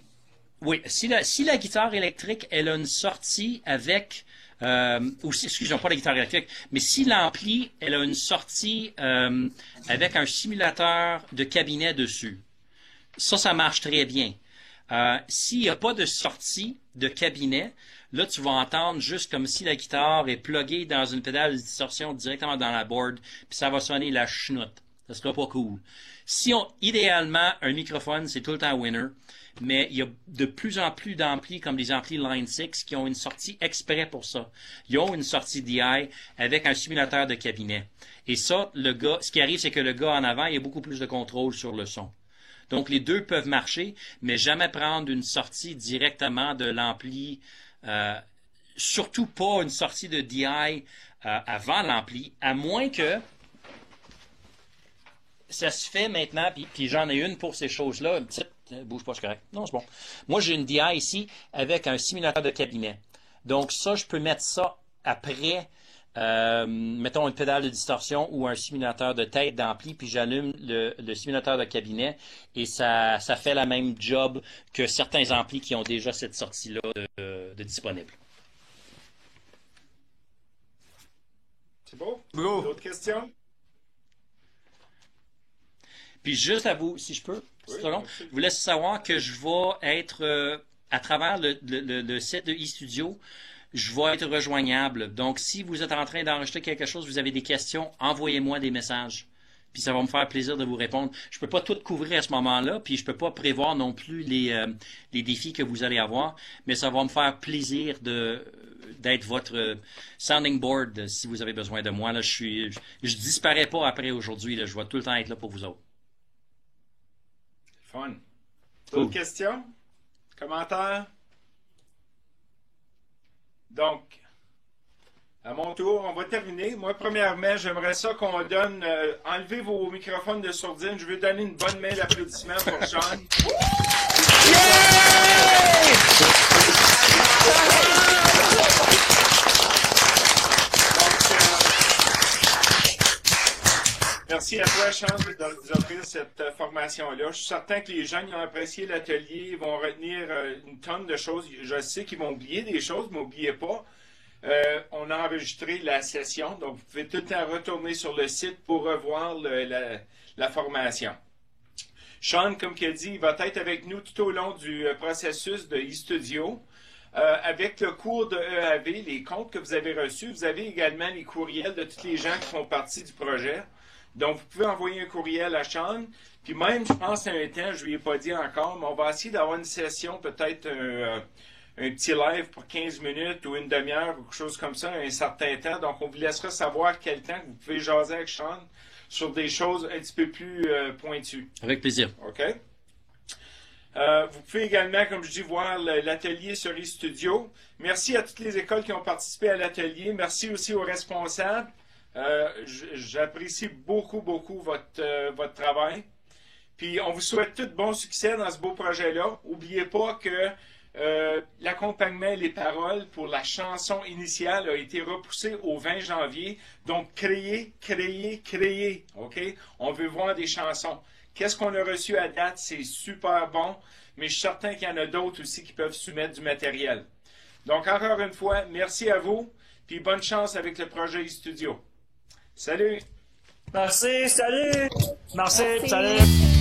Oui, si la guitare électrique, elle a une sortie avec... excusez-moi, pas la guitare électrique, mais si l'ampli, elle a une sortie avec un simulateur de cabinet dessus, ça marche très bien. S'il n'y a pas de sortie de cabinet, là, tu vas entendre juste comme si la guitare est pluguée dans une pédale de distorsion directement dans la board, puis ça va sonner la chenoute. Ça sera pas cool. Idéalement, un microphone, c'est tout le temps winner. Mais il y a de plus en plus d'amplis, comme les amplis Line 6, qui ont une sortie exprès pour ça. Ils ont une sortie DI avec un simulateur de cabinet. Et ça, ce qui arrive, c'est que le gars en avant, il a beaucoup plus de contrôle sur le son. Donc, les deux peuvent marcher, mais jamais prendre une sortie directement de l'ampli, surtout pas une sortie de DI avant l'ampli, à moins que ça se fait maintenant, puis j'en ai une pour ces choses-là, une petite, bouge pas, c'est correct. Non, c'est bon. Moi, j'ai une DI ici avec un simulateur de cabinet. Donc ça, je peux mettre ça après, mettons une pédale de distorsion ou un simulateur de tête d'ampli, puis j'allume le simulateur de cabinet et ça fait la même job que certains amplis qui ont déjà cette sortie-là de disponible. C'est beau? Bro. D'autres questions? Puis juste à vous, si je peux, je vous laisse savoir que je vais être, à travers le site de eStudio, je vais être rejoignable. Donc, si vous êtes en train d'enregistrer quelque chose, vous avez des questions, envoyez-moi des messages. Puis ça va me faire plaisir de vous répondre. Je peux pas tout couvrir à ce moment-là, puis je peux pas prévoir non plus les défis que vous allez avoir, mais ça va me faire plaisir d'être votre sounding board si vous avez besoin de moi. Là, je disparais pas après aujourd'hui. Je vais tout le temps être là pour vous autres. Fun. D'autres questions? Commentaires? Donc, à mon tour, on va terminer. Moi, premièrement, j'aimerais ça qu'on donne... enlevez vos microphones de sourdine. Je veux donner une bonne main d'applaudissement pour Sean. Merci à toi, Sean, de nous offrir cette formation-là. Je suis certain que les jeunes qui ont apprécié l'atelier vont retenir une tonne de choses. Je sais qu'ils vont oublier des choses, mais n'oubliez pas. On a enregistré la session, donc vous pouvez tout le temps retourner sur le site pour revoir la formation. Sean, comme il a dit, il va être avec nous tout au long du processus de eStudio. Avec le cours de EAV, les comptes que vous avez reçus, vous avez également les courriels de tous les gens qui font partie du projet. Donc, vous pouvez envoyer un courriel à Sean. Puis même, je pense à un temps, je ne lui ai pas dit encore, mais on va essayer d'avoir une session, peut-être un petit live pour 15 minutes ou une demi-heure ou quelque chose comme ça, un certain temps. Donc, on vous laissera savoir quel temps que vous pouvez jaser avec Sean sur des choses un petit peu plus pointues. Avec plaisir. OK? Vous pouvez également, comme je dis, voir l'atelier sur eStudio. Merci à toutes les écoles qui ont participé à l'atelier. Merci aussi aux responsables. J'apprécie beaucoup, beaucoup votre travail. Puis, on vous souhaite tout bon succès dans ce beau projet-là. N'oubliez pas que l'accompagnement et les paroles pour la chanson initiale a été repoussé au 20 janvier. Donc, créez. OK? On veut voir des chansons. Qu'est-ce qu'on a reçu à date? C'est super bon, mais je suis certain qu'il y en a d'autres aussi qui peuvent soumettre du matériel. Donc, encore une fois, merci à vous, puis bonne chance avec le projet eStudio. Salut! Merci, salut! Merci. Salut!